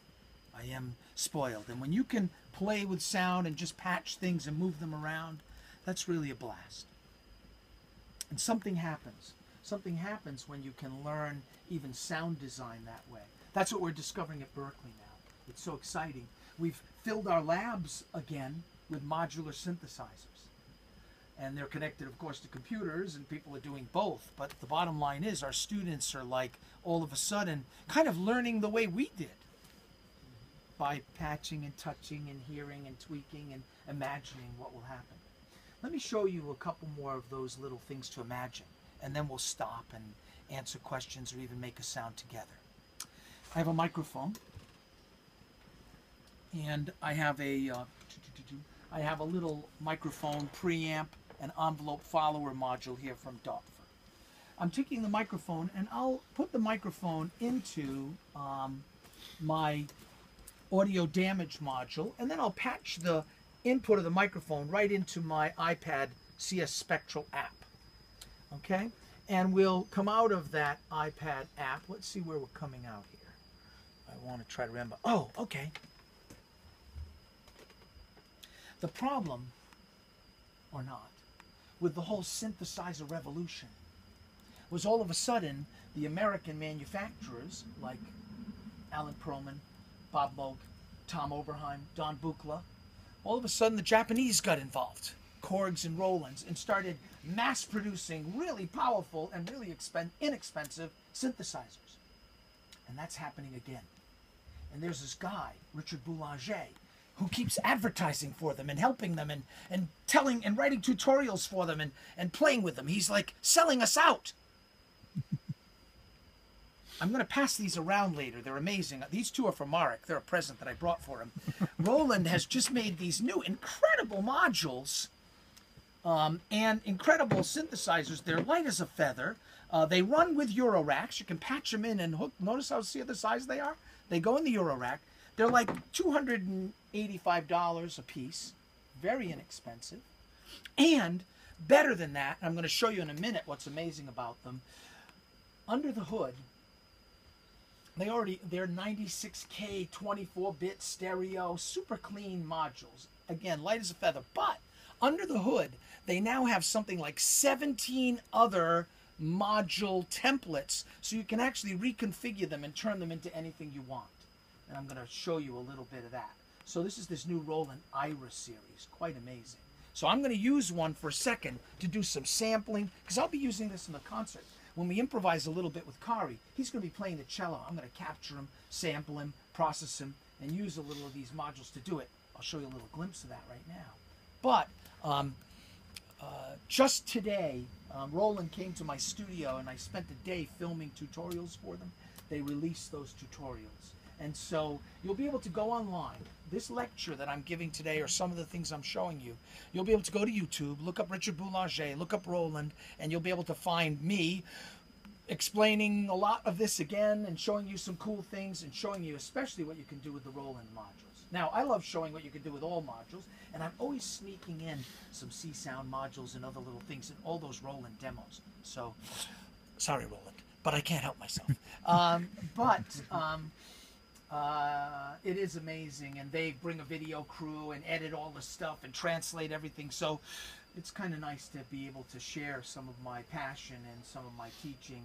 I am spoiled. And when you can play with sound and just patch things and move them around, that's really a blast. And something happens. Something happens when you can learn even sound design that way. That's what we're discovering at Berkeley now. It's so exciting. We've filled our labs again with modular synthesizers. And they're connected, of course, to computers, and people are doing both. But the bottom line is our students are like, all of a sudden, kind of learning the way we did. By patching and touching and hearing and tweaking and imagining what will happen. Let me show you a couple more of those little things to imagine, and then we'll stop and answer questions or even make a sound together. I have a microphone, and I have a little microphone preamp and envelope follower module here from Dartford. I'm taking the microphone, and I'll put the microphone into my audio damage module, and then I'll patch the input of the microphone right into my iPad CS Spectral app. Okay? And we'll come out of that iPad app. Let's see where we're coming out here. I want to try to remember. Oh, okay. The problem, or not, with the whole synthesizer revolution was all of a sudden the American manufacturers like Alan Perlman, Bob Moog, Tom Oberheim, Don Buchla, all of a sudden the Japanese got involved, Korgs and Rolands, and started mass producing really powerful and really inexpensive synthesizers. And that's happening again. And there's this guy, Richard Boulanger, who keeps advertising for them and helping them and telling and writing tutorials for them and playing with them. He's like selling us out. I'm going to pass these around later. They're amazing. These two are for Marek. They're a present that I brought for him. Roland has just made these new incredible modules and incredible synthesizers. They're light as a feather. They run with Euro racks. You can patch them in and hook. Notice how the size they are? They go in the Euro rack. They're like $285 a piece. Very inexpensive. And better than that, and I'm going to show you in a minute what's amazing about them. Under the hood, they're 96K 24-bit stereo, super clean modules. Again, light as a feather. But under the hood, they now have something like 17 other module templates, so you can actually reconfigure them and turn them into anything you want. And I'm going to show you a little bit of that. So this is this new Roland Iris series. Quite amazing. So I'm going to use one for a second to do some sampling, because I'll be using this in the concert. When we improvise a little bit with Kari, he's going to be playing the cello. I'm going to capture him, sample him, process him, and use a little of these modules to do it. I'll show you a little glimpse of that right now. But just today, Roland came to my studio, and I spent a day filming tutorials for them. They released those tutorials. And so you'll be able to go online. This lecture that I'm giving today, or some of the things I'm showing you, you'll be able to go to YouTube, look up Richard Boulanger, look up Roland, and you'll be able to find me explaining a lot of this again and showing you some cool things and showing you especially what you can do with the Roland modules. Now, I love showing what you can do with all modules, and I'm always sneaking in some C-Sound modules and other little things in all those Roland demos. So, sorry, Roland, but I can't help myself. It is amazing, and they bring a video crew and edit all the stuff and translate everything. So it's kind of nice to be able to share some of my passion and some of my teaching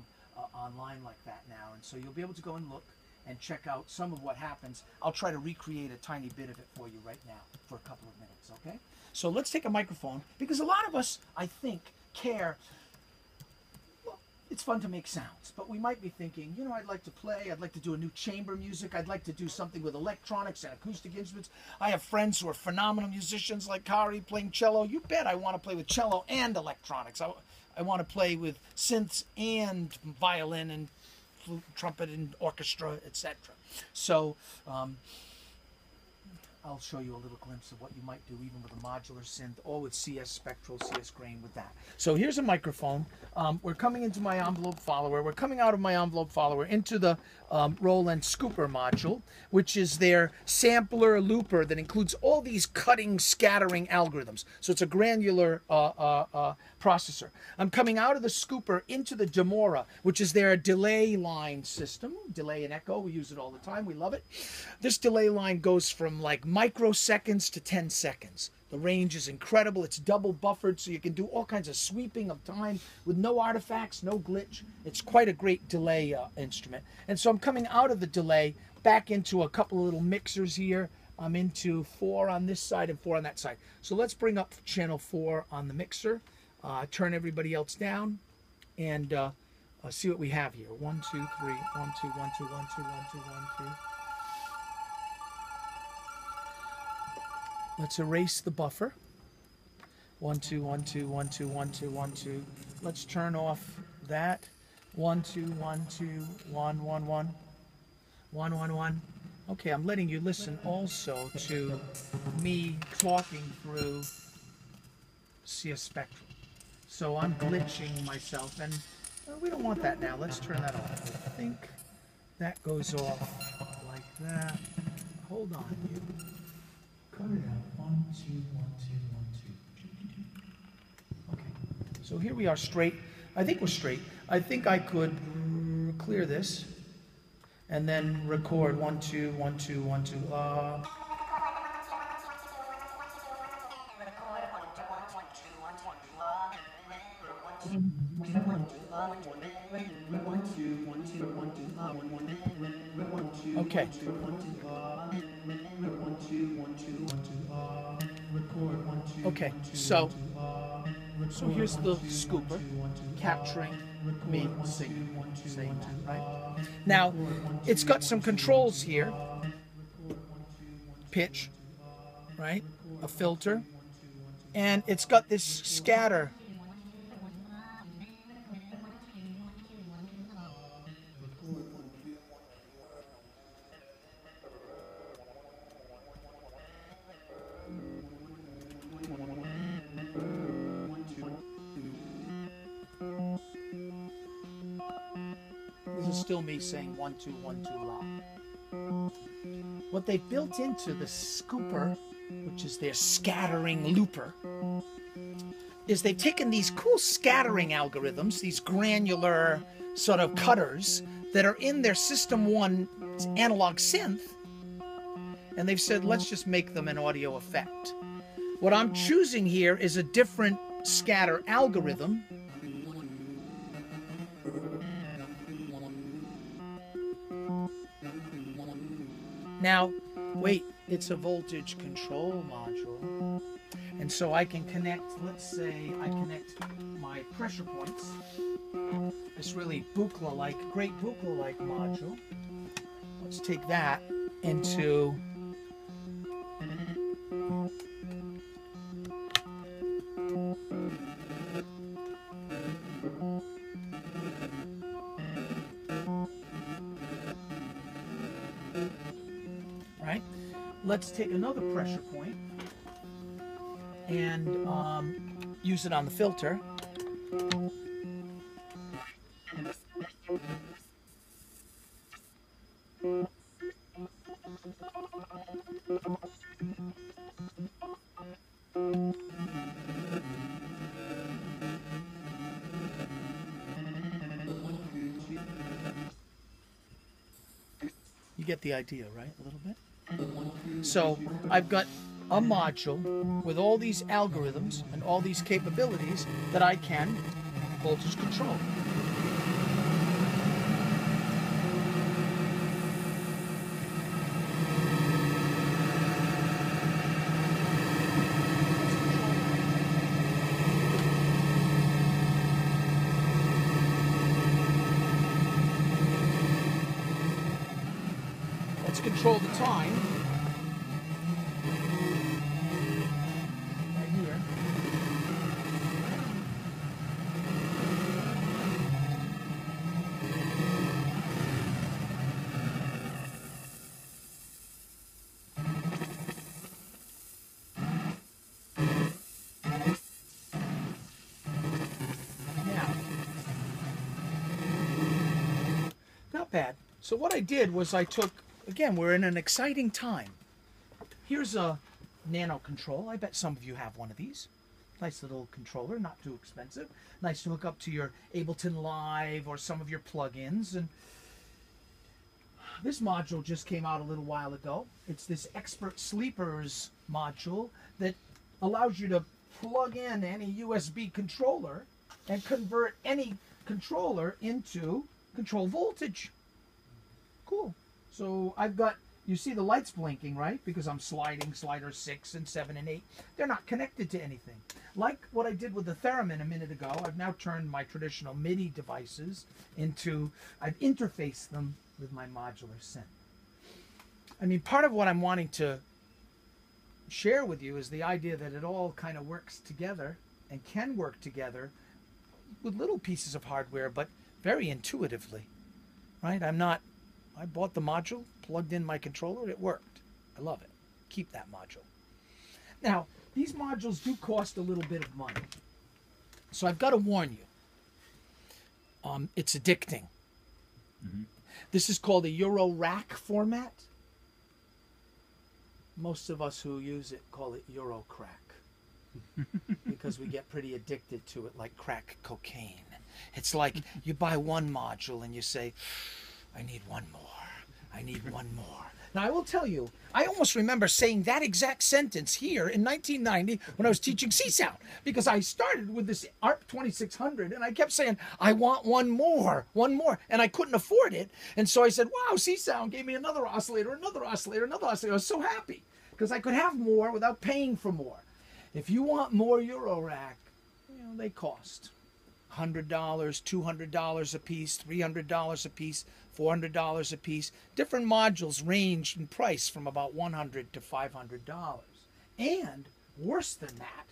online like that now. And so you'll be able to go and look and check out some of what happens. I'll try to recreate a tiny bit of it for you right now for a couple of minutes, okay? So let's take a microphone, because a lot of us, I think, care. It's fun to make sounds, but we might be thinking, you know, I'd like to play, I'd like to do a new chamber music, I'd like to do something with electronics and acoustic instruments. I have friends who are phenomenal musicians like Kari playing cello. You bet I want to play with cello and electronics. I want to play with synths and violin and flute, trumpet and orchestra, etc. So I'll show you a little glimpse of what you might do even with a modular synth or with CS Spectral, CS Grain with that. So here's a microphone. We're coming into my envelope follower. We're coming out of my envelope follower into the Roland Scooper module, which is their sampler looper that includes all these cutting, scattering algorithms. So it's a granular processor. I'm coming out of the Scooper into the Demora, which is their delay line system. Delay and echo, we use it all the time. We love it. This delay line goes from like microseconds to 10 seconds. The range is incredible. It's double buffered, so you can do all kinds of sweeping of time with no artifacts, no glitch. It's quite a great delay instrument. And so I'm coming out of the delay back into a couple of little mixers here. I'm into 4 on this side and 4 on that side. So let's bring up channel 4 on the mixer, turn everybody else down, and see what we have here. 1, 2, 3, 1, 2, 1, 2, 1, 2, 1, 2, 1, 2. Let's erase the buffer. 1, 2, 1, 2, 1, 2, 1, 2, 1, 2. Let's turn off that. 1, 2, 1, 2, 1, 1, 1. 1, 1, 1. Okay, I'm letting you listen also to me talking through CS Spectral. So I'm glitching myself, and we don't want that now. Let's turn that off. I think that goes off like that. Hold on, you. Cut it out. 1, 2, 1, 2, 1, 2. Okay. So here we are straight. I think we're straight. I think I could clear this and then record 1, 2, 1, 2, 1, 2. Okay. Okay, so here's the scooper capturing me saying that, right? Now, it's got some controls here. Pitch, right? A filter. And it's got this scatter. This is still me saying 1 2 1 2 la. What they built into the scooper, which is their scattering looper, is they've taken these cool scattering algorithms, these granular sort of cutters that are in their System 1 analog synth, and they've said, let's just make them an audio effect. What I'm choosing here is a different scatter algorithm. Now, wait, it's a voltage control module. And so I can connect, let's say I connect my pressure points. This really Buchla-like, great Buchla-like module. Let's take that into right? Let's take another pressure point and use it on the filter. You get the idea, right? A little bit. So I've got a module with all these algorithms and all these capabilities that I can voltage control. Let's control the time. Right here. Now, not bad. So what I did was I took, again, we're in an exciting time. Here's a nano control. I bet some of you have one of these. Nice little controller, not too expensive. Nice to hook up to your Ableton Live or some of your plugins. And this module just came out a little while ago. It's this Expert Sleepers module that allows you to plug in any USB controller and convert any controller into control voltage. Cool. So I've got, you see the lights blinking, right? Because I'm sliding slider 6 and 7 and 8. They're not connected to anything. Like what I did with the theremin a minute ago, I've now turned my traditional MIDI devices into, I've interfaced them with my modular synth. I mean, part of what I'm wanting to share with you is the idea that it all kind of works together and can work together with little pieces of hardware, but very intuitively, right? I bought the module, plugged in my controller, it worked. I love it. Keep that module. Now, these modules do cost a little bit of money. So I've got to warn you. It's addicting. Mm-hmm. This is called a Euro rack format. Most of us who use it call it Euro crack. Because we get pretty addicted to it like crack cocaine. It's like you buy one module and you say, I need one more. I need one more. Now, I will tell you, I almost remember saying that exact sentence here in 1990 when I was teaching C-Sound, because I started with this ARP 2600 and I kept saying, I want one more, and I couldn't afford it. And so I said, wow, C-Sound gave me another oscillator, another oscillator, another oscillator. I was so happy because I could have more without paying for more. If you want more Eurorack, you know, they cost $100, $200 a piece, $300 a piece, $400 a piece. Different modules range in price from about $100 to $500. And worse than that,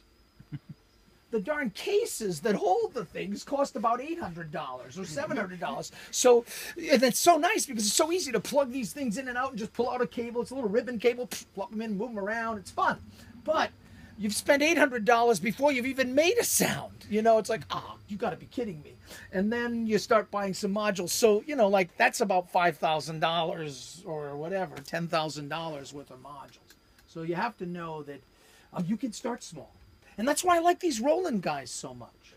the darn cases that hold the things cost about $800 or $700. So, and it's so nice because it's so easy to plug these things in and out and just pull out a cable. It's a little ribbon cable, plug them in, move them around. It's fun. But you've spent $800 before you've even made a sound. You know, it's like, oh, you got to be kidding me. And then you start buying some modules. So, you know, like that's about $5,000 or whatever, $10,000 worth of modules. So you have to know that you can start small. And that's why I like these Roland guys so much.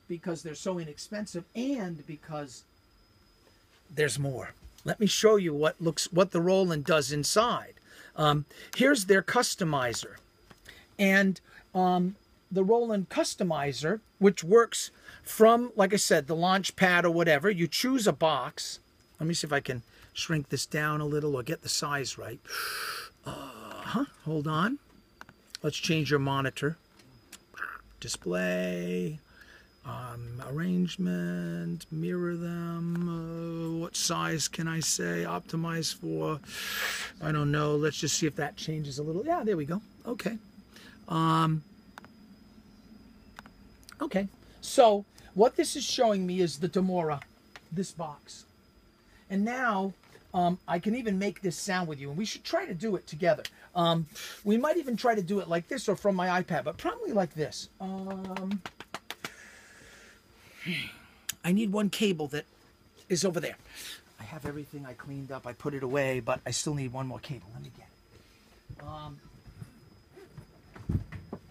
Because they're so inexpensive and because there's more. Let me show you what the Roland does inside. Here's their customizer. And the Roland customizer, which works from, like I said, the launch pad or whatever. You choose a box. Let me see if I can shrink this down a little or get the size right. Hold on. Let's change your monitor. Display. Arrangement. Mirror them. What size can I say? Optimize for. I don't know. Let's just see if that changes a little. Yeah, there we go. Okay. Okay. So what this is showing me is the Demora, this box. And now I can even make this sound with you, and we should try to do it together. We might even try to do it like this or from my iPad, but probably like this. I need one cable that is over there. I have everything I cleaned up. I put it away, but I still need one more cable. Let me get it.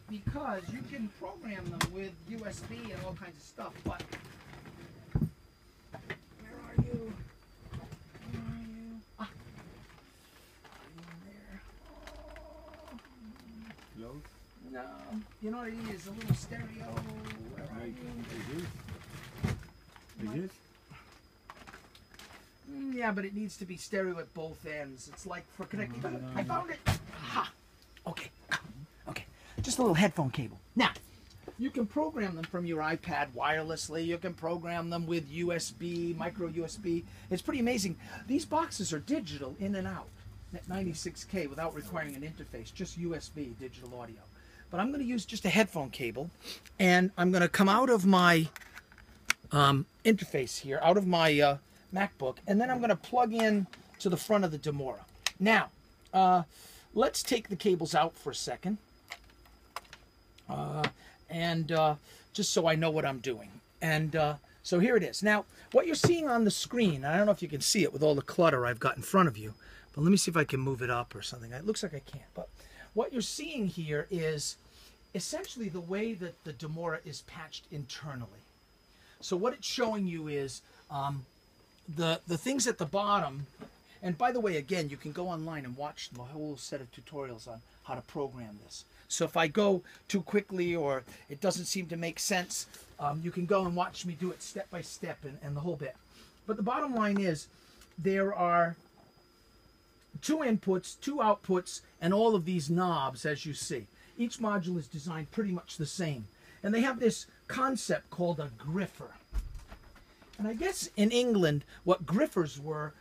Because you can program them with USB and all kinds of stuff, but where are you? Where are you? Ah. Are you in there? Oh. Close? No. You know what I need is a little stereo. Where are you? Is it? Yeah, but it needs to be stereo at both ends. It's like for connecting. I found it. Aha. Okay. Okay. Just a little headphone cable. Now, you can program them from your iPad wirelessly. You can program them with USB, micro USB. It's pretty amazing. These boxes are digital in and out at 96K without requiring an interface, just USB, digital audio. But I'm going to use just a headphone cable, and I'm going to come out of my interface here, out of my MacBook, and then I'm going to plug in to the front of the Demora. Now, let's take the cables out for a second, and just so I know what I'm doing. And so here it is. Now, what you're seeing on the screen, I don't know if you can see it with all the clutter I've got in front of you, but let me see if I can move it up or something. It looks like I can't, but what you're seeing here is essentially the way that the Demora is patched internally. So what it's showing you is the things at the bottom. And by the way, again, you can go online and watch the whole set of tutorials on how to program this. So if I go too quickly or it doesn't seem to make sense, you can go and watch me do it step by step and the whole bit. But the bottom line is there are 2 inputs, 2 outputs, and all of these knobs, as you see. Each module is designed pretty much the same. And they have this concept called a griffer. And I guess in England, what griffers were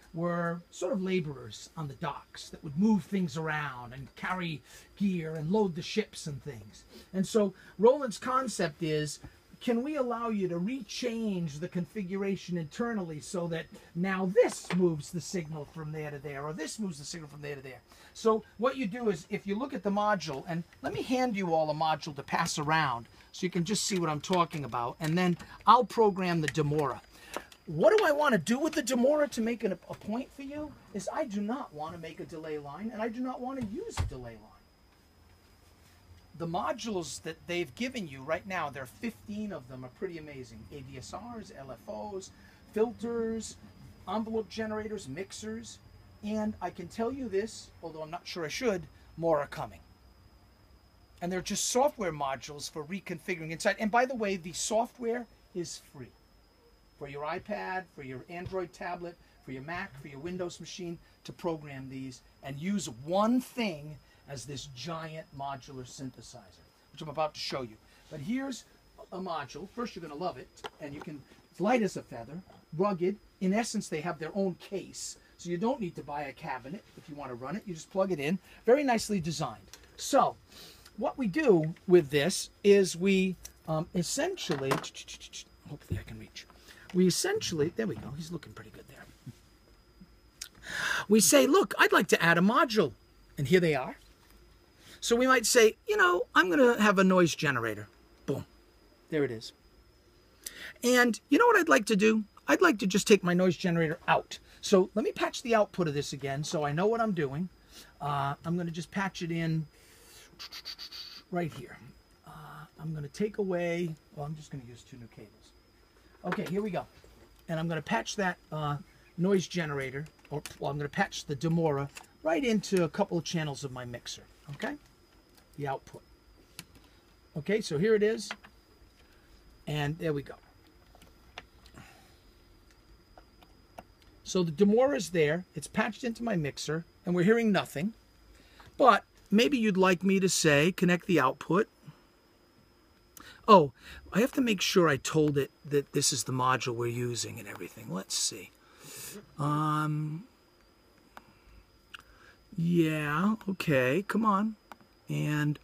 sort of laborers on the docks that would move things around and carry gear and load the ships and things. And so Roland's concept is, can we allow you to rechange the configuration internally so that now this moves the signal from there to there, or this moves the signal from there to there. So what you do is, if you look at the module, and let me hand you all a module to pass around so you can just see what I'm talking about, and then I'll program the Demora. What do I want to do with the Demora to make it a point for you is I do not want to make a delay line, and I do not want to use a delay line. The modules that they've given you right now, there are 15 of them, are pretty amazing. ADSRs, LFOs, filters, envelope generators, mixers. And I can tell you this, although I'm not sure I should, more are coming. And they're just software modules for reconfiguring inside. And by the way, the software is free. For your iPad, for your Android tablet, for your Mac, for your Windows machine, to program these and use one thing as this giant modular synthesizer, which I'm about to show you. But here's a module. First, you're going to love it. And you can, it's light as a feather, rugged. In essence, they have their own case. So you don't need to buy a cabinet if you want to run it. You just plug it in. Very nicely designed. So what we do with this is we essentially, hopefully I can reach. We essentially, there we go. He's looking pretty good there. We say, look, I'd like to add a module. And here they are. So we might say, you know, I'm going to have a noise generator. Boom. There it is. And you know what I'd like to do? I'd like to just take my noise generator out. So let me patch the output of this again so I know what I'm doing. I'm going to just patch it in right here. I'm going to take away, well, I'm just going to use 2 new cables. Okay, here we go. And I'm going to patch that noise generator, or well, I'm going to patch the Demora right into a couple of channels of my mixer, okay? The output. Okay, so here it is. And there we go. So the Demora is there. It's patched into my mixer, and we're hearing nothing. But maybe you'd like me to say, connect the output. Oh, I have to make sure I told it that this is the module we're using and everything. Let's see. Yeah, okay, come on. And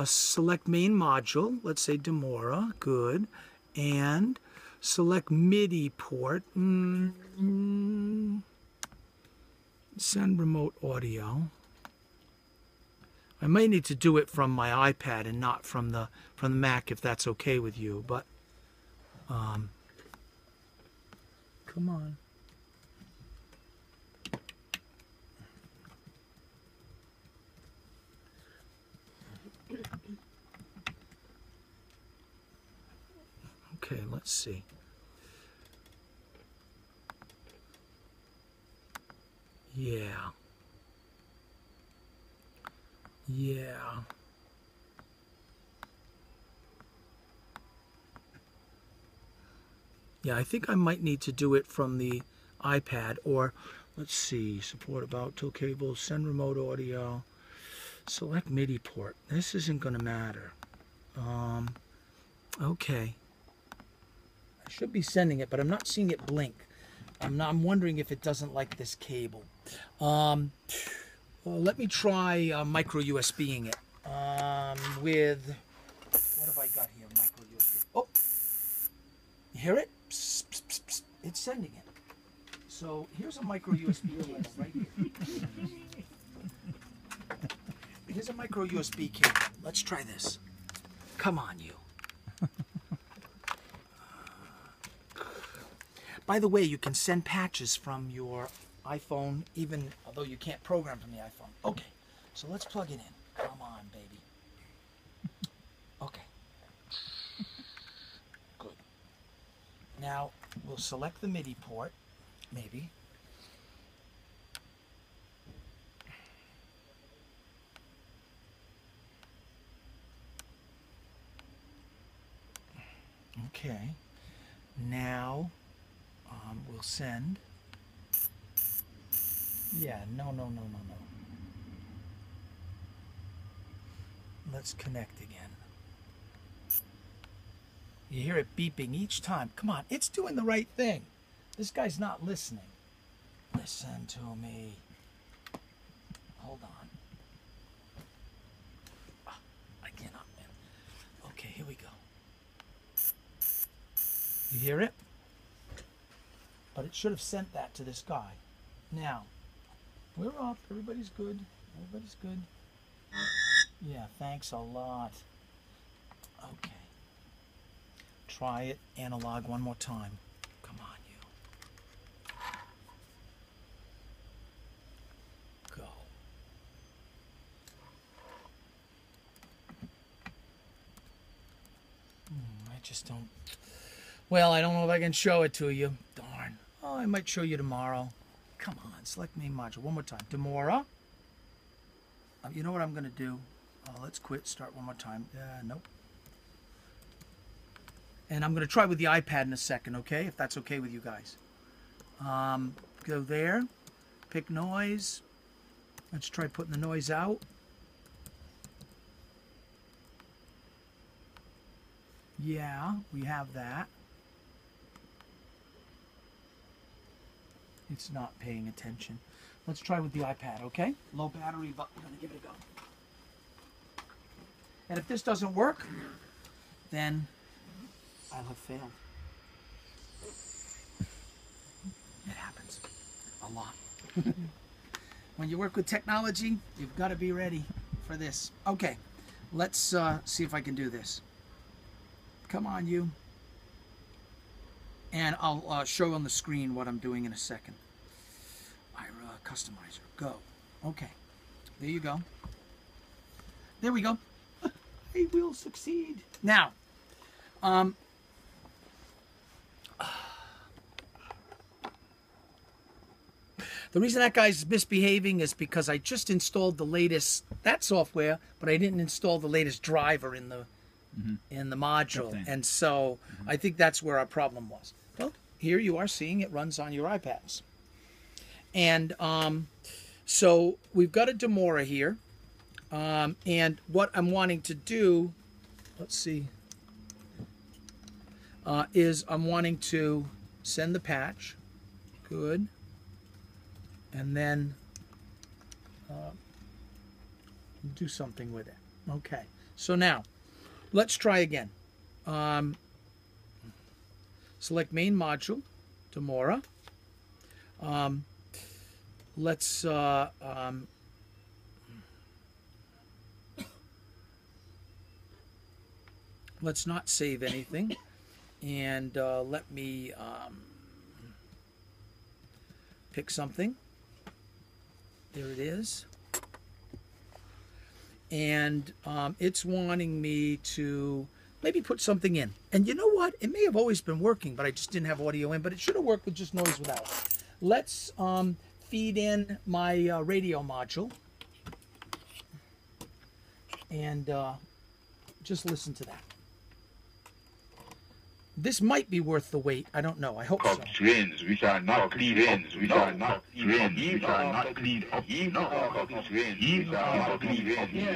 select main module. Let's say Demora. Good. And select MIDI port. Send remote audio. I may need to do it from my iPad and not from the Mac if that's okay with you, but come on. Okay, let's see. Yeah. Yeah. Yeah, I think I might need to do it from the iPad, or let's see, support about tool cables, send remote audio, select MIDI port. This isn't going to matter. Okay. I should be sending it, but I'm not seeing it blink. I'm wondering if it doesn't like this cable. Well, let me try micro USBing it with, what have I got here? Micro USB. Oh, you hear it? Psst, psst, psst, psst. It's sending it. So here's a micro USB cable right here. Here's a micro USB cable. Let's try this. Come on, you. By the way, you can send patches from your iPhone, even although you can't program from the iPhone. Okay, so let's plug it in. Come on, baby. Okay. Good. Now, we'll select the MIDI port, maybe. Okay. Now, we'll send. Yeah, no. Let's connect again. You hear it beeping each time. Come on, it's doing the right thing. This guy's not listening. Listen to me. Hold on. I cannot, man. Okay, here we go. You hear it? But it should have sent that to this guy. Now, we're up. Everybody's good. Everybody's good. Yeah, thanks a lot. Okay. Try it analog one more time. Come on, you. Go. I just don't... Well, I don't know if I can show it to you. Darn. Oh, I might show you tomorrow. Come on, select main module. One more time. Demora. You know what I'm going to do? Let's quit. Start one more time. Nope. And I'm going to try with the iPad in a second, okay? If that's okay with you guys. Go there. Pick noise. Let's try putting the noise out. Yeah, we have that. It's not paying attention. Let's try with the iPad, okay? Low battery, but we're going to give it a go. And if this doesn't work, then I'll have failed. It happens a lot. When you work with technology, you've got to be ready for this. Okay, let's see if I can do this. Come on, you. And I'll show on the screen what I'm doing in a second. IRA customizer, go. Okay, there you go. There we go. I will succeed. Now, the reason that guy's misbehaving is because I just installed the latest that software, but I didn't install the latest driver in the module, and so I think that's where our problem was. Well, here you are seeing it runs on your iPads, and so we've got a Demora here, and what I'm wanting to do, let's see, is I'm wanting to send the patch, good. And then do something with it. Okay, so now let's try again. Select main module, Demora. Let's not save anything, and let me pick something. There it is. And it's wanting me to maybe put something in. And you know what? It may have always been working, but I just didn't have audio in, but it should have worked with just noise without. Let's feed in my radio module. And just listen to that. This might be worth the wait. I don't know. I hope so. Trains which are not clean, which are not trains which are not clean up, trains which are not clean, not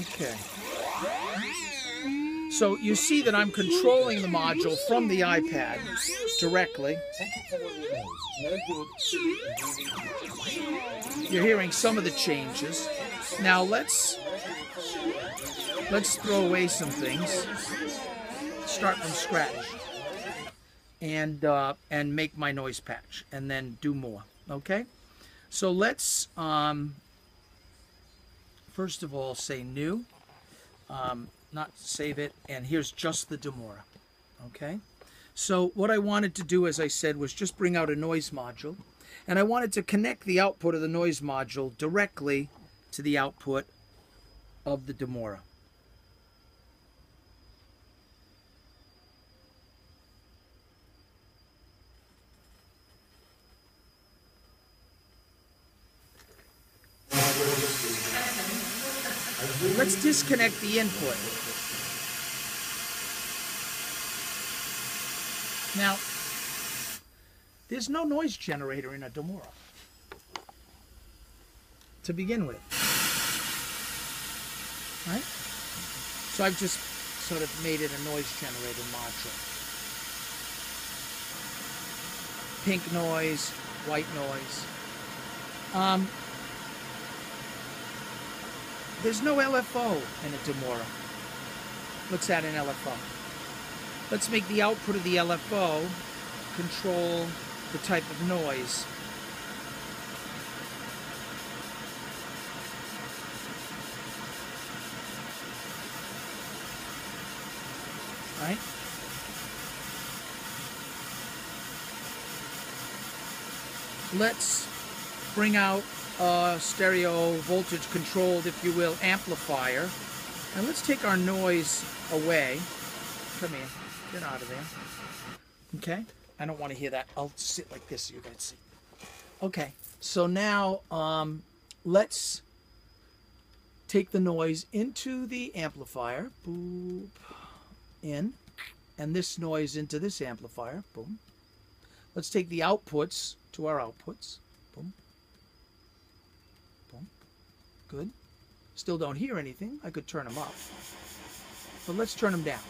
Okay. So you see that I'm controlling the module from the iPad directly. You're hearing some of the changes. Now let's throw away some things. Start from scratch. And make my noise patch, and then do more. Okay? So let's first of all say new, not save it, and here's just the Demora. Okay? So what I wanted to do, as I said, was just bring out a noise module, and I wanted to connect the output of the noise module directly to the output of the Demora. Let's disconnect the input. Now, there's no noise generator in a Demora to begin with, right? So I've just sort of made it a noise generator module. Pink noise, white noise. There's no LFO in a Demora. Let's add an LFO. Let's make the output of the LFO control the type of noise. right? Let's bring out a stereo voltage controlled, if you will, amplifier. And let's take our noise away. Come here. Get out of there. Okay? I don't want to hear that. I'll sit like this so you guys see. Okay. So now let's take the noise into the amplifier. Boop. In. And this noise into this amplifier. Boom. Let's take the outputs to our outputs. Boom. Boom. Good. Still don't hear anything. I could turn them up. But let's turn them down.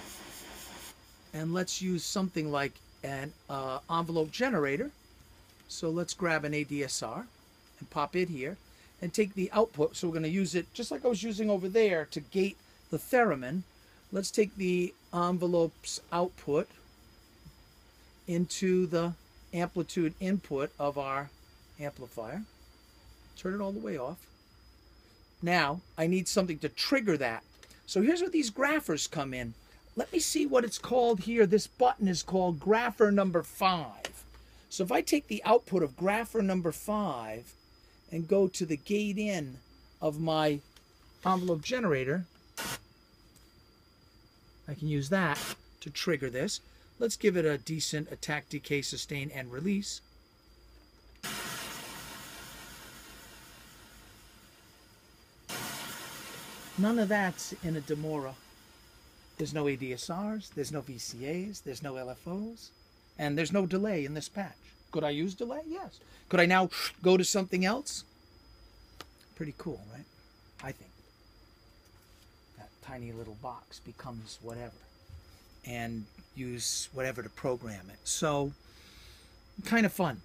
And let's use something like an envelope generator. So let's grab an ADSR and pop it here and take the output. So we're going to use it just like I was using over there to gate the theremin. Let's take the envelope's output into the amplitude input of our amplifier. Turn it all the way off. Now I need something to trigger that. So here's where these graphers come in. Let me see what it's called here. This button is called grapher number 5. So if I take the output of grapher number 5 and go to the gate in of my envelope generator, I can use that to trigger this. Let's give it a decent attack, decay, sustain, and release. None of that's in a Demora. There's no ADSRs, there's no VCAs, there's no LFOs, and there's no delay in this patch. Could I use delay? Yes. Could I now go to something else? Pretty cool, right? I think. That tiny little box becomes whatever, and use whatever to program it. So, kind of fun.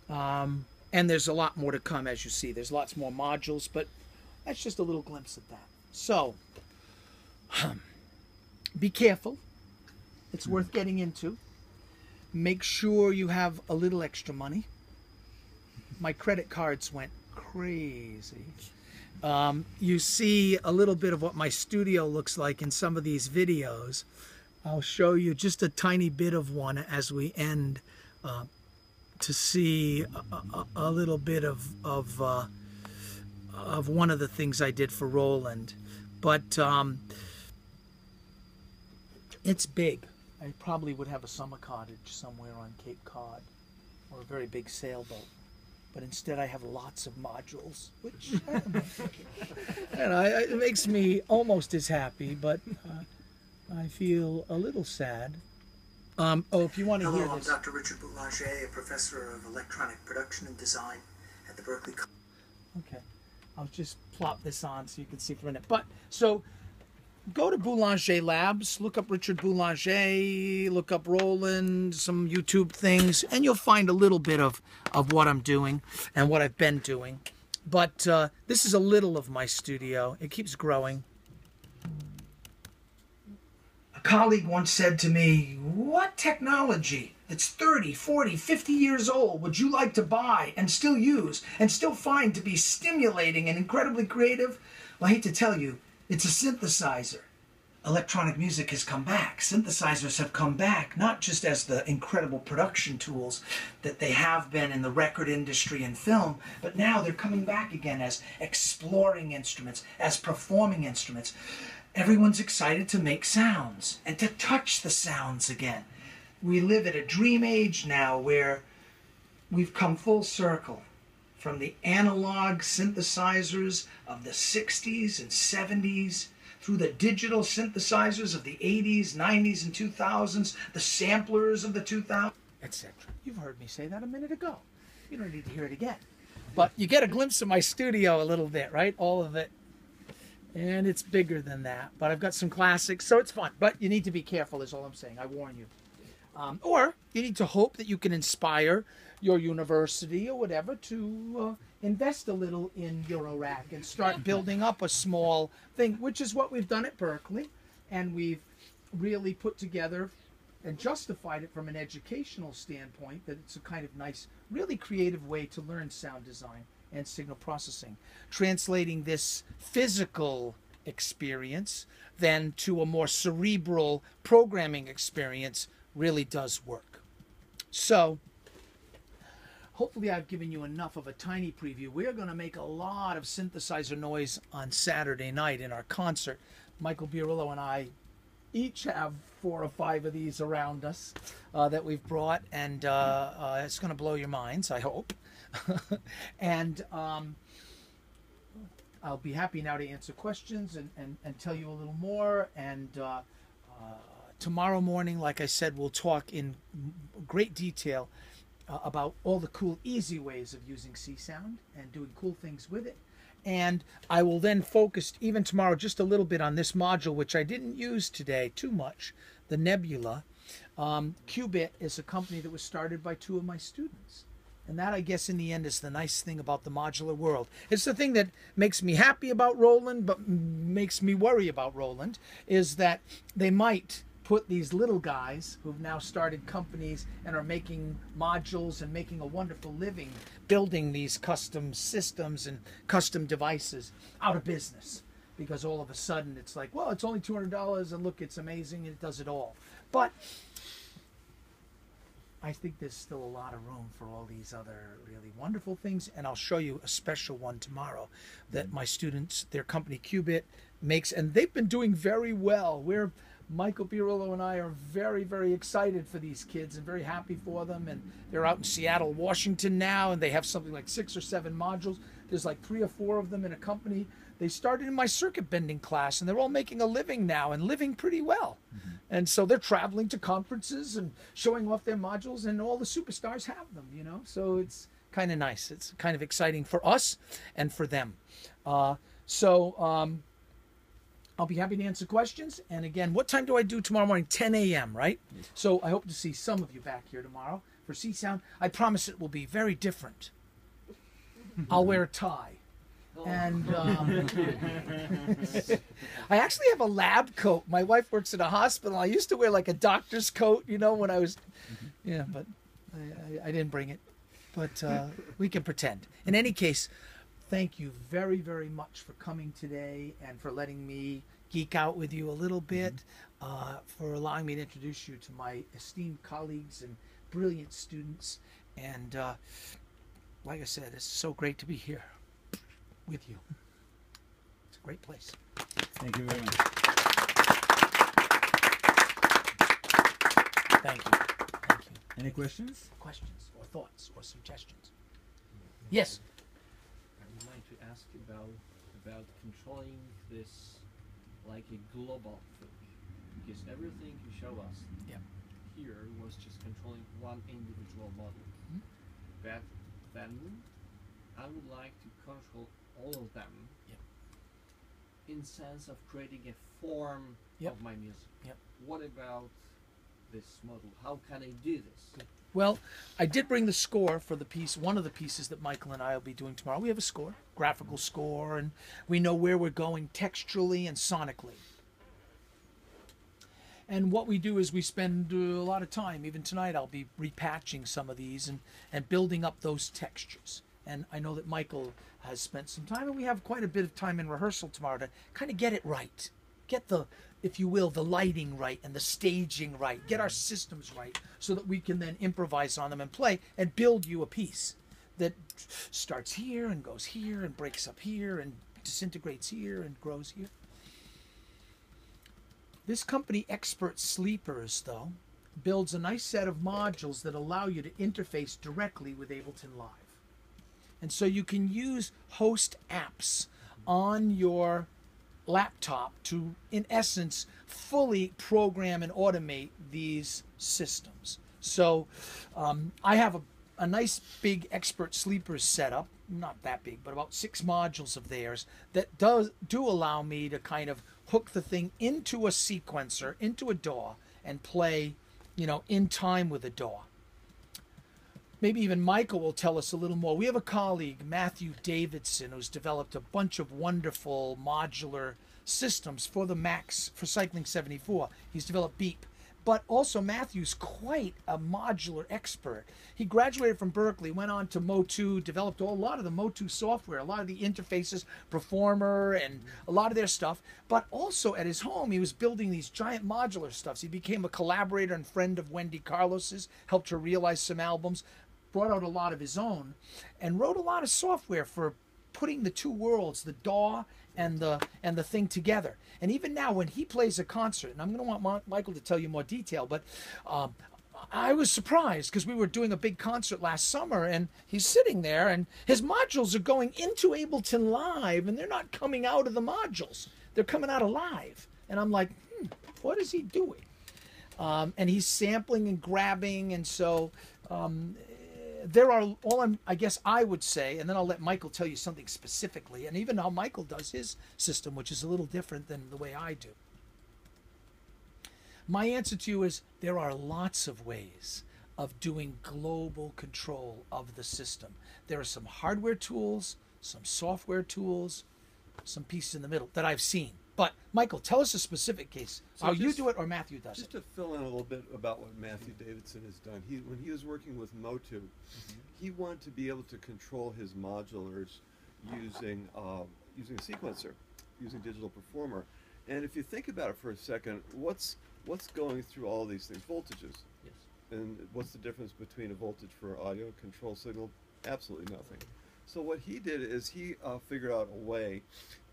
And there's a lot more to come, as you see. There's lots more modules, but that's just a little glimpse of that. So, be careful. It's worth getting into. Make sure you have a little extra money. My credit cards went crazy. You see a little bit of what my studio looks like in some of these videos. I'll show you just a tiny bit of one as we end to see a little bit of one of the things I did for Roland. But it's big. I probably would have a summer cottage somewhere on Cape Cod or a very big sailboat. But instead I have lots of modules, which I don't know. It makes me almost as happy, but I feel a little sad. If you want to hear Hello, I'm this. Dr. Richard Boulanger, a professor of electronic production and design at the Berkeley College. Okay, I'll just plop this on so you can see for a minute. But so go to Boulanger Labs, look up Richard Boulanger, look up Roland, some YouTube things, and you'll find a little bit of what I'm doing and what I've been doing. But this is a little of my studio. It keeps growing. A colleague once said to me, "What technology that's 30, 40, 50 years old would you like to buy and still use and still find to be stimulating and incredibly creative?" Well, I hate to tell you, it's a synthesizer. Electronic music has come back. Synthesizers have come back, not just as the incredible production tools that they have been in the record industry and film, but now they're coming back again as exploring instruments, as performing instruments. Everyone's excited to make sounds and to touch the sounds again. We live at a dream age now where we've come full circle from the analog synthesizers of the 60s and 70s through the digital synthesizers of the 80s, 90s, and 2000s, the samplers of the 2000s, etc. You've heard me say that a minute ago. You don't need to hear it again. But you get a glimpse of my studio a little bit, right? All of it. And it's bigger than that. But I've got some classics, so it's fun. But you need to be careful is all I'm saying. I warn you. Or you need to hope that you can inspire your university or whatever to invest a little in Eurorack and start building up a small thing, which is what we've done at Berkeley. And we've really put together and justified it from an educational standpoint that it's a kind of nice, really creative way to learn sound design and signal processing. Translating this physical experience than to a more cerebral programming experience really does work. So hopefully I've given you enough of a tiny preview. We're going to make a lot of synthesizer noise on Saturday night in our concert. Michael Burillo and I each have 4 or 5 of these around us that we've brought, and it's going to blow your minds, I hope. And I'll be happy now to answer questions and tell you a little more. And tomorrow morning, like I said, we'll talk in great detail about all the cool, easy ways of using C-Sound and doing cool things with it. And I will then focus even tomorrow just a little bit on this module, which I didn't use today too much, the Nebula. Qubit is a company that was started by 2 of my students. And that, I guess, in the end, is the nice thing about the modular world. It's the thing that makes me happy about Roland, but makes me worry about Roland, is that they might put these little guys who've now started companies and are making modules and making a wonderful living building these custom systems and custom devices out of business, because all of a sudden it's like, well, it's only $200 and look, it's amazing and it does it all. But I think there's still a lot of room for all these other really wonderful things, and I'll show you a special one tomorrow that my students, their company Qubit, makes, and they've been doing very well. Michael Burillo and I are very, very excited for these kids and very happy for them. And they're out in Seattle, Washington now, and they have something like 6 or 7 modules. There's like 3 or 4 of them in a company. They started in my circuit bending class, and they're all making a living now and living pretty well. Mm-hmm. And so they're traveling to conferences and showing off their modules, and all the superstars have them, you know. So it's kind of nice. It's kind of exciting for us and for them. I'll be happy to answer questions. And again, what time do I do tomorrow morning? 10 a.m., right? Yes. So I hope to see some of you back here tomorrow for C-Sound. I promise it will be very different. I'll wear a tie. And I actually have a lab coat. My wife works at a hospital. I used to wear like a doctor's coat, you know, when I was, yeah, but I didn't bring it. But we can pretend. In any case, thank you very, very much for coming today and for letting me geek out with you a little bit, for allowing me to introduce you to my esteemed colleagues and brilliant students. And like I said, it's so great to be here with you. It's a great place. Thank you very much. Thank you. Thank you. Any questions? Questions or thoughts or suggestions? Yes. I would like to ask about controlling this like a global thing, because everything you show us here was just controlling one individual model. Mm-hmm. But then I would like to control all of them in sense of creating a form of my music. What about this model? How can I do this? Well, I did bring the score for the piece, one of the pieces that Michael and I will be doing tomorrow. We have a score, graphical score, and we know where we're going texturally and sonically. And what we do is we spend a lot of time, even tonight I'll be repatching some of these and building up those textures. And I know that Michael has spent some time, and we have quite a bit of time in rehearsal tomorrow to kind of get it right. Get the, if you will, the lighting right and the staging right. Get our systems right so that we can then improvise on them and play and build you a piece that starts here and goes here and breaks up here and disintegrates here and grows here. This company, Expert Sleepers, though, builds a nice set of modules that allow you to interface directly with Ableton Live. And so you can use host apps on your laptop to, in essence, fully program and automate these systems. So I have a nice big Expert Sleepers setup, not that big, but about 6 modules of theirs that do allow me to kind of hook the thing into a sequencer, into a DAW, and play, you know, in time with a DAW. Maybe even Michael will tell us a little more. We have a colleague, Matthew Davidson, who's developed a bunch of wonderful modular systems for the Macs, for Cycling 74. He's developed Beep. But also Matthew's quite a modular expert. He graduated from Berkeley, went on to Motu, developed a lot of the Motu software, a lot of the interfaces, Performer, and a lot of their stuff. But also at his home, he was building these giant modular stuffs. He became a collaborator and friend of Wendy Carlos's, helped her realize some albums, brought out a lot of his own, and wrote a lot of software for putting the two worlds, the DAW and the thing together. And even now when he plays a concert, and I'm going to want Michael to tell you more detail, but I was surprised because we were doing a big concert last summer and he's sitting there and his modules are going into Ableton Live and they're not coming out of the modules. They're coming out of Live. And I'm like, what is he doing? And he's sampling and grabbing, and so there are I guess I would say, and then I'll let Michael tell you something specifically, and even how Michael does his system, which is a little different than the way I do. My answer to you is there are lots of ways of doing global control of the system. There are some hardware tools, some software tools, some pieces in the middle that I've seen. But Michael, tell us a specific case. So how you do it or Matthew does just it. to fill in a little bit about what Matthew Davidson has done. When he was working with Motu, he wanted to be able to control his modulars using using a sequencer, using Digital Performer. And if you think about it for a second, what's going through all these things? Voltages. Yes. And what's the difference between a voltage for audio control signal? Absolutely nothing. So what he did is he figured out a way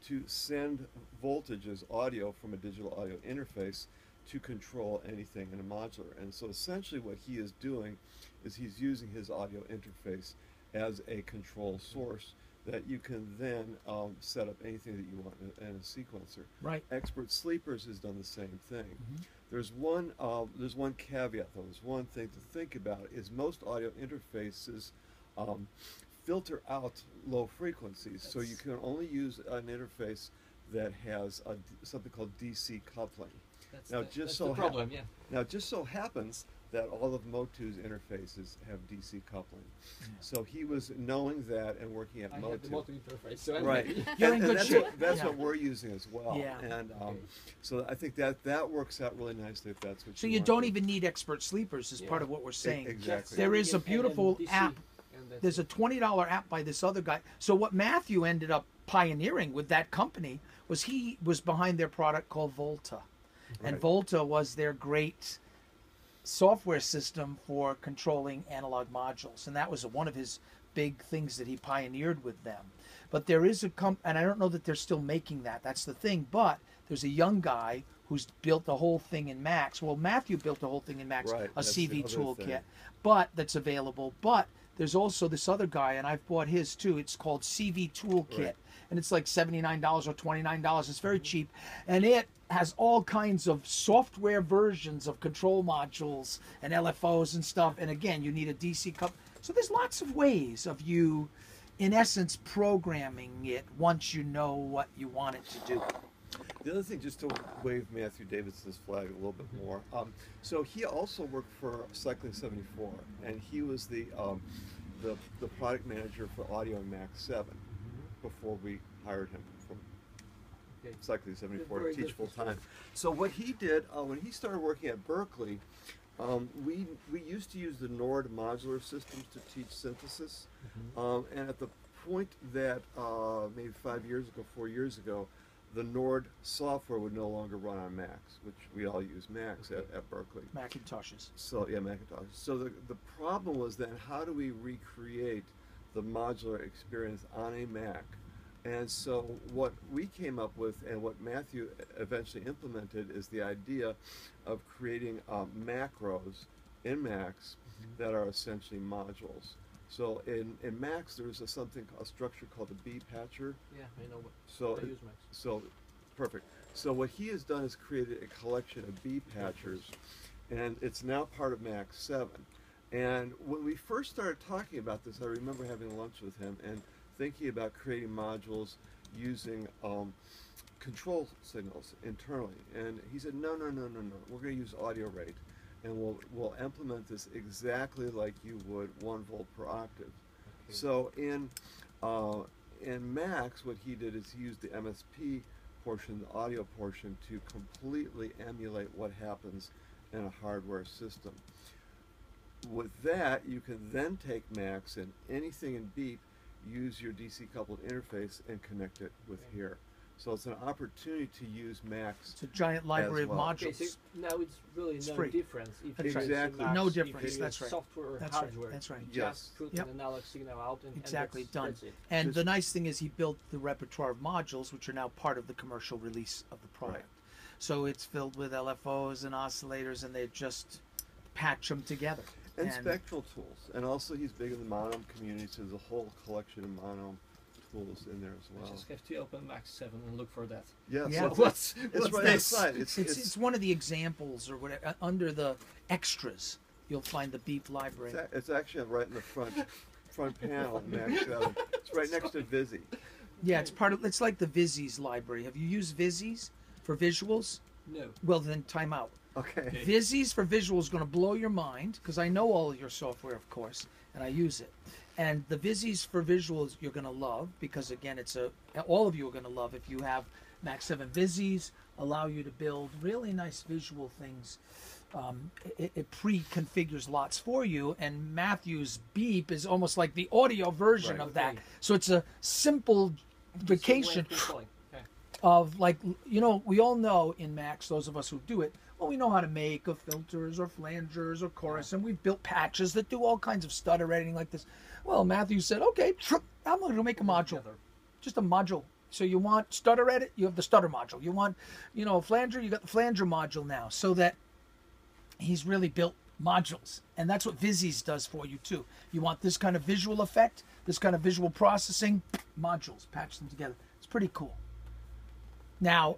to send voltages, audio from a digital audio interface, to control anything in a modular. And so essentially what he is doing is he's using his audio interface as a control source that you can then set up anything that you want in a sequencer. Right. Expert Sleepers has done the same thing. There's one caveat though. There's one thing to think about is most audio interfaces filter out low frequencies, so you can only use an interface that has something called DC coupling. That's the problem, yeah. Now, just so happens that all of Motu's interfaces have DC coupling. So he was knowing that and working at I Motu. have the Motu interface, so I'm Right. happy. You're in good that's shape. That's what we're using as well. Yeah. And so I think that works out really nicely if that's what So you you want. don't even need expert sleepers is part Yeah. of what we're saying. Exactly. There is a And then beautiful DC, app. and that's There's a it. $20 app by this other guy. So what Matthew ended up pioneering with that company was he was behind their product called Volta. And Right. Volta was their great software system for controlling analog modules. And that was one of his big things that he pioneered with them. But there is and I don't know that they're still making that. That's the thing. But there's a young guy who's built the whole thing in Max. Well, Matthew built the whole thing in Max, Right, a that's the CV other toolkit, thing. but that's available. But there's also this other guy, and I've bought his too. It's called CV Toolkit, Right. and it's like $79 or $29. It's very cheap, and it has all kinds of software versions of control modules and LFOs and stuff. And again, you need a DC cup. So there's lots of ways of you, in essence, programming it once you know what you want it to do. The other thing, just to wave Matthew Davidson's flag a little bit more. So he also worked for Cycling 74, and he was the product manager for Audio in Mac 7 before we hired him from Okay. Cycling 74 to Very teach good. full time. So what he did when he started working at Berkeley, we used to use the Nord modular systems to teach synthesis, and at the point that maybe 4 years ago, the Nord software would no longer run on Macs, which we all use Macs at Berkeley. Macintoshes. So yeah, Macintosh. So the problem was then how do we recreate the modular experience on a Mac? And so what we came up with and what Matthew eventually implemented is the idea of creating macros in Macs that are essentially modules. So in Macs there's a structure called a B patcher. Yeah, I know what. So I use Max. so perfect. So what he has done is created a collection of B patchers, and it's now part of Mac 7. And when we first started talking about this, I remember having lunch with him and thinking about creating modules using control signals internally. And he said, no, we're going to use audio rate, and we'll implement this exactly like you would 1 volt per octave. Okay. So in Max, what he did is he used the MSP portion, the audio portion, to completely emulate what happens and a hardware system. With that, you can then take Max and anything in Beep, use your DC coupled interface and connect it with here. So it's an opportunity to use Max. It's a giant library as well. of modules. Okay, so now it's really no free. difference if That's you right. use Exactly. Max, No if you difference, use that's right. software or That's right, hardware. that's right. You Yes. just put Yep. an analog signal out and Exactly, that's, done. That's it. And Just- the nice thing is he built the repertoire of modules, which are now part of the commercial release of the product. Right. So it's filled with LFOs and oscillators, and they just patch them together. And spectral tools. And also he's big in the monome community, so there's a whole collection of monome tools in there as You well. just have to open Max 7 and look for that. Yeah, Yeah. so What's it's right this? outside. It's one of the examples, or whatever. Under the extras, you'll find the Beep library. it's actually right in the front panel of Max 7. It's right next to Visi. Yeah, it's part of. It's like the Vizzies library. Have you used Vizzies for visuals? No. Well, then time out. Okay. Vizzies for visuals is going to blow your mind because I know all of your software, of course, and I use it. And the Vizzies for visuals you're going to love because again, all of you are going to love if you have Max 7 Vizzies. Allow you to build really nice visual things. It pre-configures lots for you, and Matthew's Beep is almost like the audio version Right. of that. Okay. So it's a simplification Okay. of, like, we all know in Max, those of us who do it, well, we know how to make filters or flangers or chorus, and we've built patches that do all kinds of stutter editing like this. Well, Matthew said, okay, I'm going to make a module, Together. just a module. So you want stutter edit, you have the stutter module. You want, flanger, you got the flanger module now. So that he's really built modules, and that's what Vizzies does for you too. You want this kind of visual effect, this kind of visual processing, modules, patch them together. It's pretty cool. Now,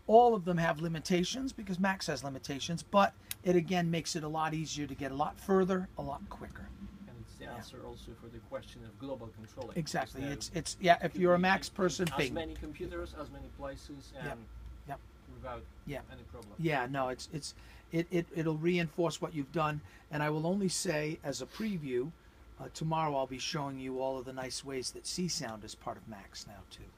all of them have limitations because Max has limitations, but it again makes it a lot easier to get a lot further, a lot quicker. And it's the answer also for the question of global controlling. Exactly. So It's yeah. If could you're a be Max in person, as bing. many computers, as many places, and Yep. without Yeah. any problem. Yeah, no, it'll reinforce what you've done, and I will only say as a preview, tomorrow I'll be showing you all of the nice ways that C Sound is part of Max now too.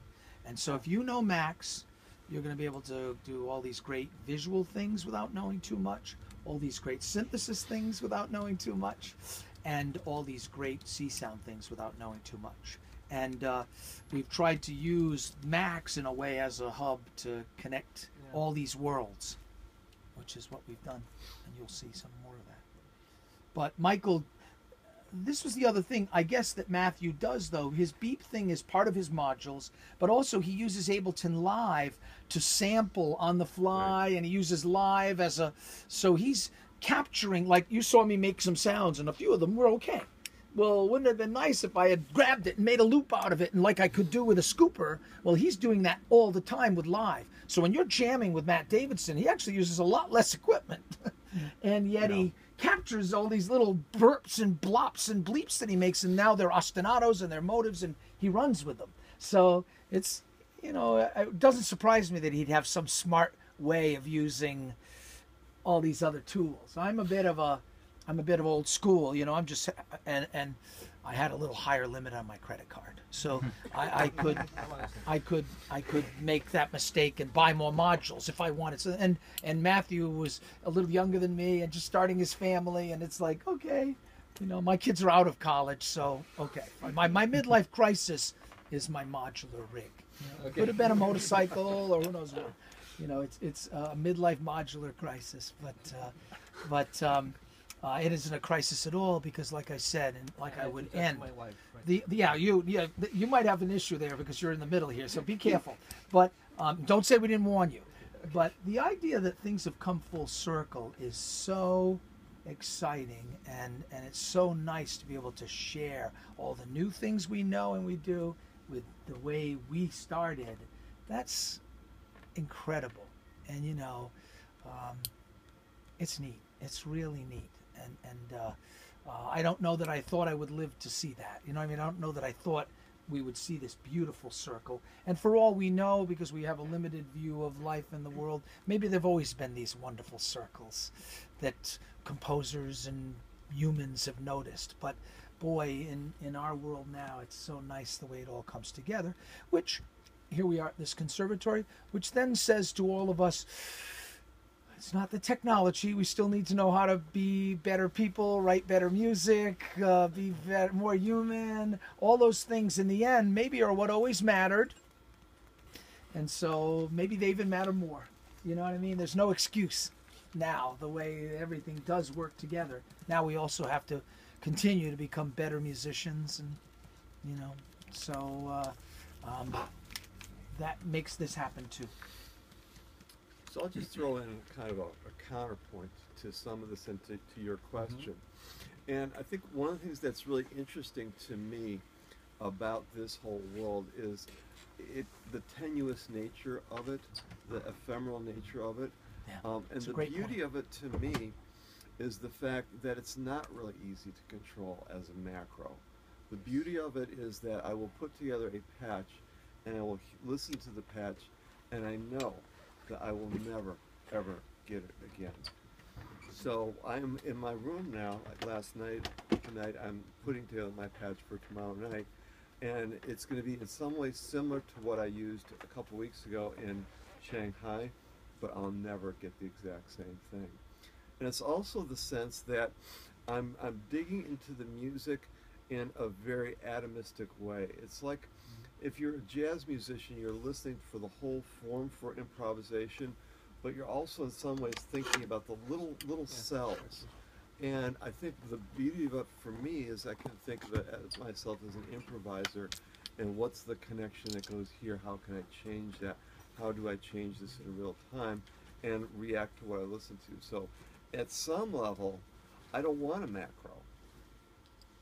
And so if you know Max, you're going to be able to do all these great visual things without knowing too much, all these great synthesis things without knowing too much, and all these great C Sound things without knowing too much. And we've tried to use Max in a way as a hub to connect all these worlds, which is what we've done, and you'll see some more of that. But Michael, this was the other thing, I guess, that Matthew does, though. His Beep thing is part of his modules, but also he uses Ableton Live to sample on the fly, and he uses Live as so he's capturing, like you saw me make some sounds, and a few of them were okay. Well, wouldn't it have been nice if I had grabbed it and made a loop out of it, and like I could do with a scooper? Well, he's doing that all the time with Live. So when you're jamming with Matt Davidson, he actually uses a lot less equipment, and yet he captures all these little burps and blops and bleeps that he makes, and now they're ostinatos and they're motives, and he runs with them. So it's, it doesn't surprise me that he'd have some smart way of using all these other tools. I'm a bit of old school, I'm just, and I had a little higher limit on my credit card, so I could make that mistake and buy more modules if I wanted. So, and Matthew was a little younger than me and just starting his family, and it's like, okay, my kids are out of college, so okay. My midlife crisis is my modular rig. Could have been a motorcycle or who knows what. It's a midlife modular crisis, but it isn't a crisis at all because, like I said, and like I would end. My life, right? You might have an issue there because you're in the middle here, so be careful. But don't say we didn't warn you. But the idea that things have come full circle is so exciting, and it's so nice to be able to share all the new things we know and we do with the way we started. That's incredible, and it's neat. It's really neat, and I don't know that I thought I would live to see that. I don't know that I thought we would see this beautiful circle. And for all we know, because we have a limited view of life in the world, maybe there've always been these wonderful circles that composers and humans have noticed. But boy, in our world now, it's so nice the way it all comes together, which here we are at this conservatory, which then says to all of us, It's not the technology. We still need to know how to be better people, write better music, be more human. All those things in the end maybe are what always mattered. And so maybe they even matter more. You know what I mean? There's no excuse now, the way everything does work together. Now we also have to continue to become better musicians, and you know, so that makes this happen too. So I'll just throw in kind of a counterpoint to some of this and to your question. And I think one of the things that's really interesting to me about this whole world is the tenuous nature of it, the ephemeral nature of it. Yeah, and the beauty of it to me is the fact that it's not really easy to control as a macro. The beauty of it is that I will put together a patch and I will listen to the patch and I know that I will never, ever get it again. So I'm in my room now, like tonight I'm putting together my patch for tomorrow night, and it's going to be in some ways similar to what I used a couple weeks ago in Shanghai, but I'll never get the exact same thing. And it's also the sense that I'm digging into the music in a very atomistic way. It's like if you're a jazz musician, you're listening for the whole form for improvisation, but you're also in some ways thinking about the little cells. And I think the beauty of it for me is I can think of it as myself as an improviser, and what's the connection that goes here? How can I change that? How do I change this in real time and react to what I listen to? So at some level, I don't want a macro.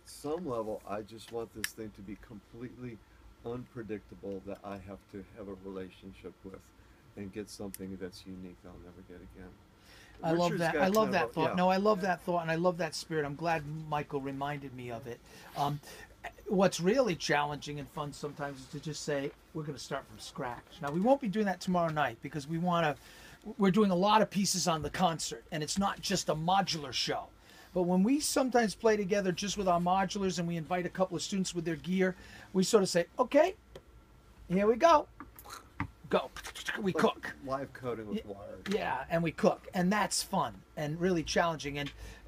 At some level, I just want this thing to be completely unpredictable, that I have to have a relationship with and get something that's unique I'll never get again. I love that. I love that thought. No, I love that thought, and I love that spirit. I'm glad Michael reminded me of it. What's really challenging and fun sometimes is to just say, we're going to start from scratch. Now, we won't be doing that tomorrow night because we're doing a lot of pieces on the concert, and it's not just a modular show. But when we sometimes play together just with our modulars and we invite a couple of students with their gear, we sort of say, okay, here we go. Go. We cook. Live coding with wires. Yeah, and we cook, and that's fun and really challenging,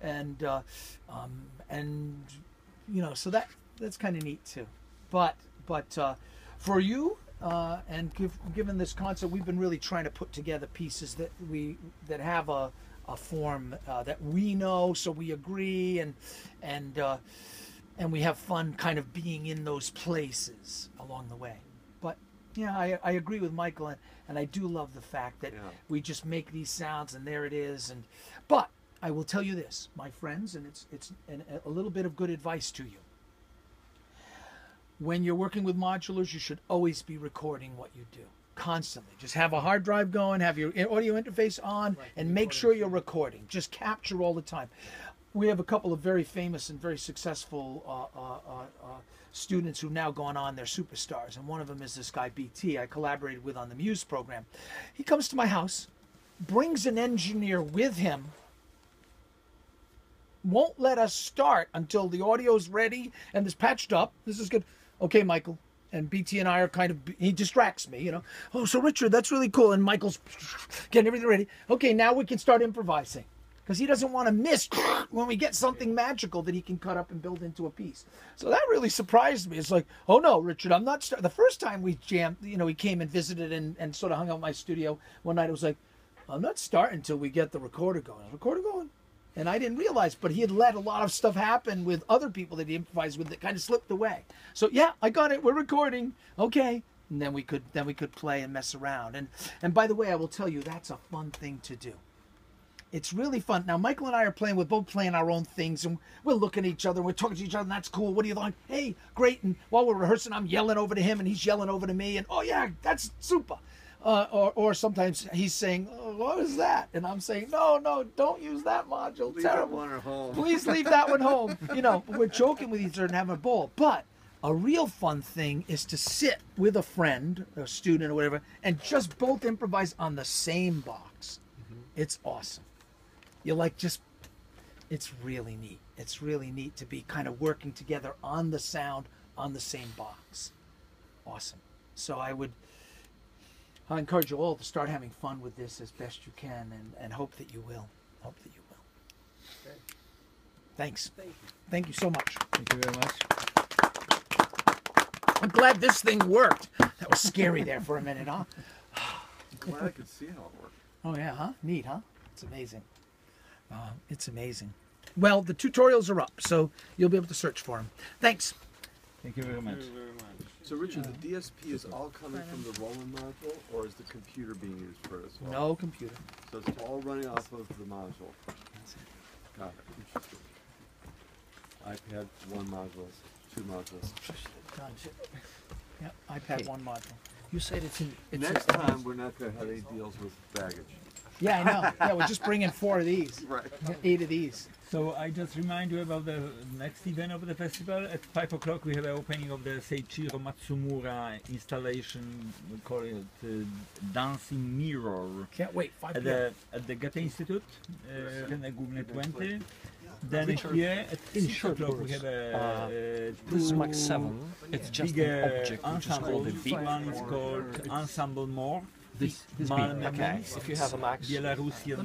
and you know, so that's kind of neat too. But for you and given this concert, we've been really trying to put together pieces that have a form that we know, so we agree, and we have fun kind of being in those places along the way. But yeah, I agree with Michael, and I do love the fact that we just make these sounds and there it is. But I will tell you this, my friends, and it's a little bit of good advice to you. When you're working with modulars, you should always be recording what you do. Constantly. Just have a hard drive going, have your audio interface on, and make sure you're recording. Just capture all the time. We have a couple of very famous and very successful students who've now gone on, they're superstars, and one of them is this guy BT I collaborated with on the Muse program. He comes to my house, brings an engineer with him, won't let us start until the audio's ready and it's patched up. This is good. Okay, Michael. And BT and I are kind of, he distracts me, you know. Oh, so Richard, that's really cool. And Michael's getting everything ready. Okay, now we can start improvising. Because he doesn't want to miss when we get something magical that he can cut up and build into a piece. So that really surprised me. It's like, oh no, Richard, I'm not the first time we jammed, you know, he came and visited and sort of hung out in my studio one night. It was like, I'm not starting until we get the recorder going. Recorder going? And I didn't realize, but he had let a lot of stuff happen with other people that he improvised with that kind of slipped away. So yeah, I got it. We're recording. Okay. And then we could play and mess around. And by the way, I will tell you, that's a fun thing to do. It's really fun. Now, Michael and I are we're both playing our own things, and we're looking at each other, and we're talking to each other, and that's cool. What do you like? Hey, great. And while we're rehearsing, I'm yelling over to him, and he's yelling over to me, and oh, yeah, that's super. Or sometimes he's saying, oh, what is that? And I'm saying, no, don't use that module. Leave Terrible. that one at home. Please leave that one home. You know, we're joking with each other and having a ball. But a real fun thing is to sit with a friend, or a student, or whatever, and just both improvise on the same box. It's awesome. You're like it's really neat. It's really neat to be kind of working together on the sound on the same box. Awesome. So I I encourage you all to start having fun with this as best you can, and hope that you will. Hope that you will. Okay. Thanks. Thank you. Thank you so much. Thank you very much. I'm glad this thing worked. That was scary there for a minute, huh? I'm glad I could see how it worked. Oh yeah, huh? Neat, huh? It's amazing. It's amazing. Well, the tutorials are up, so you'll be able to search for them. Thanks. Thank you very much. So Richard, the DSP is all coming from the Roland module, or is the computer being used for it as well? No computer. So it's all running off of the module. Got it. Interesting. iPad, one module, two modules. Done. Yep, iPad 1 module. You said it's in. It's Next time, we're not going to have any deals with baggage. Yeah, I know. Yeah, we'll just bring in 4 of these. Right. 8 of these. So I just remind you about the next event of the festival. At 5 o'clock we have an opening of the Seiichiro Matsumura installation. We call it Dancing Mirror. Can't wait. 5 At p.m. the Goethe Institute, na Głównej 20. Then here at 6 o'clock we have a This is Max 7. It's just an object which is called a ensemble. beat. One is called Ensemble More. This beat. Okay. If you have a Max. Belarusian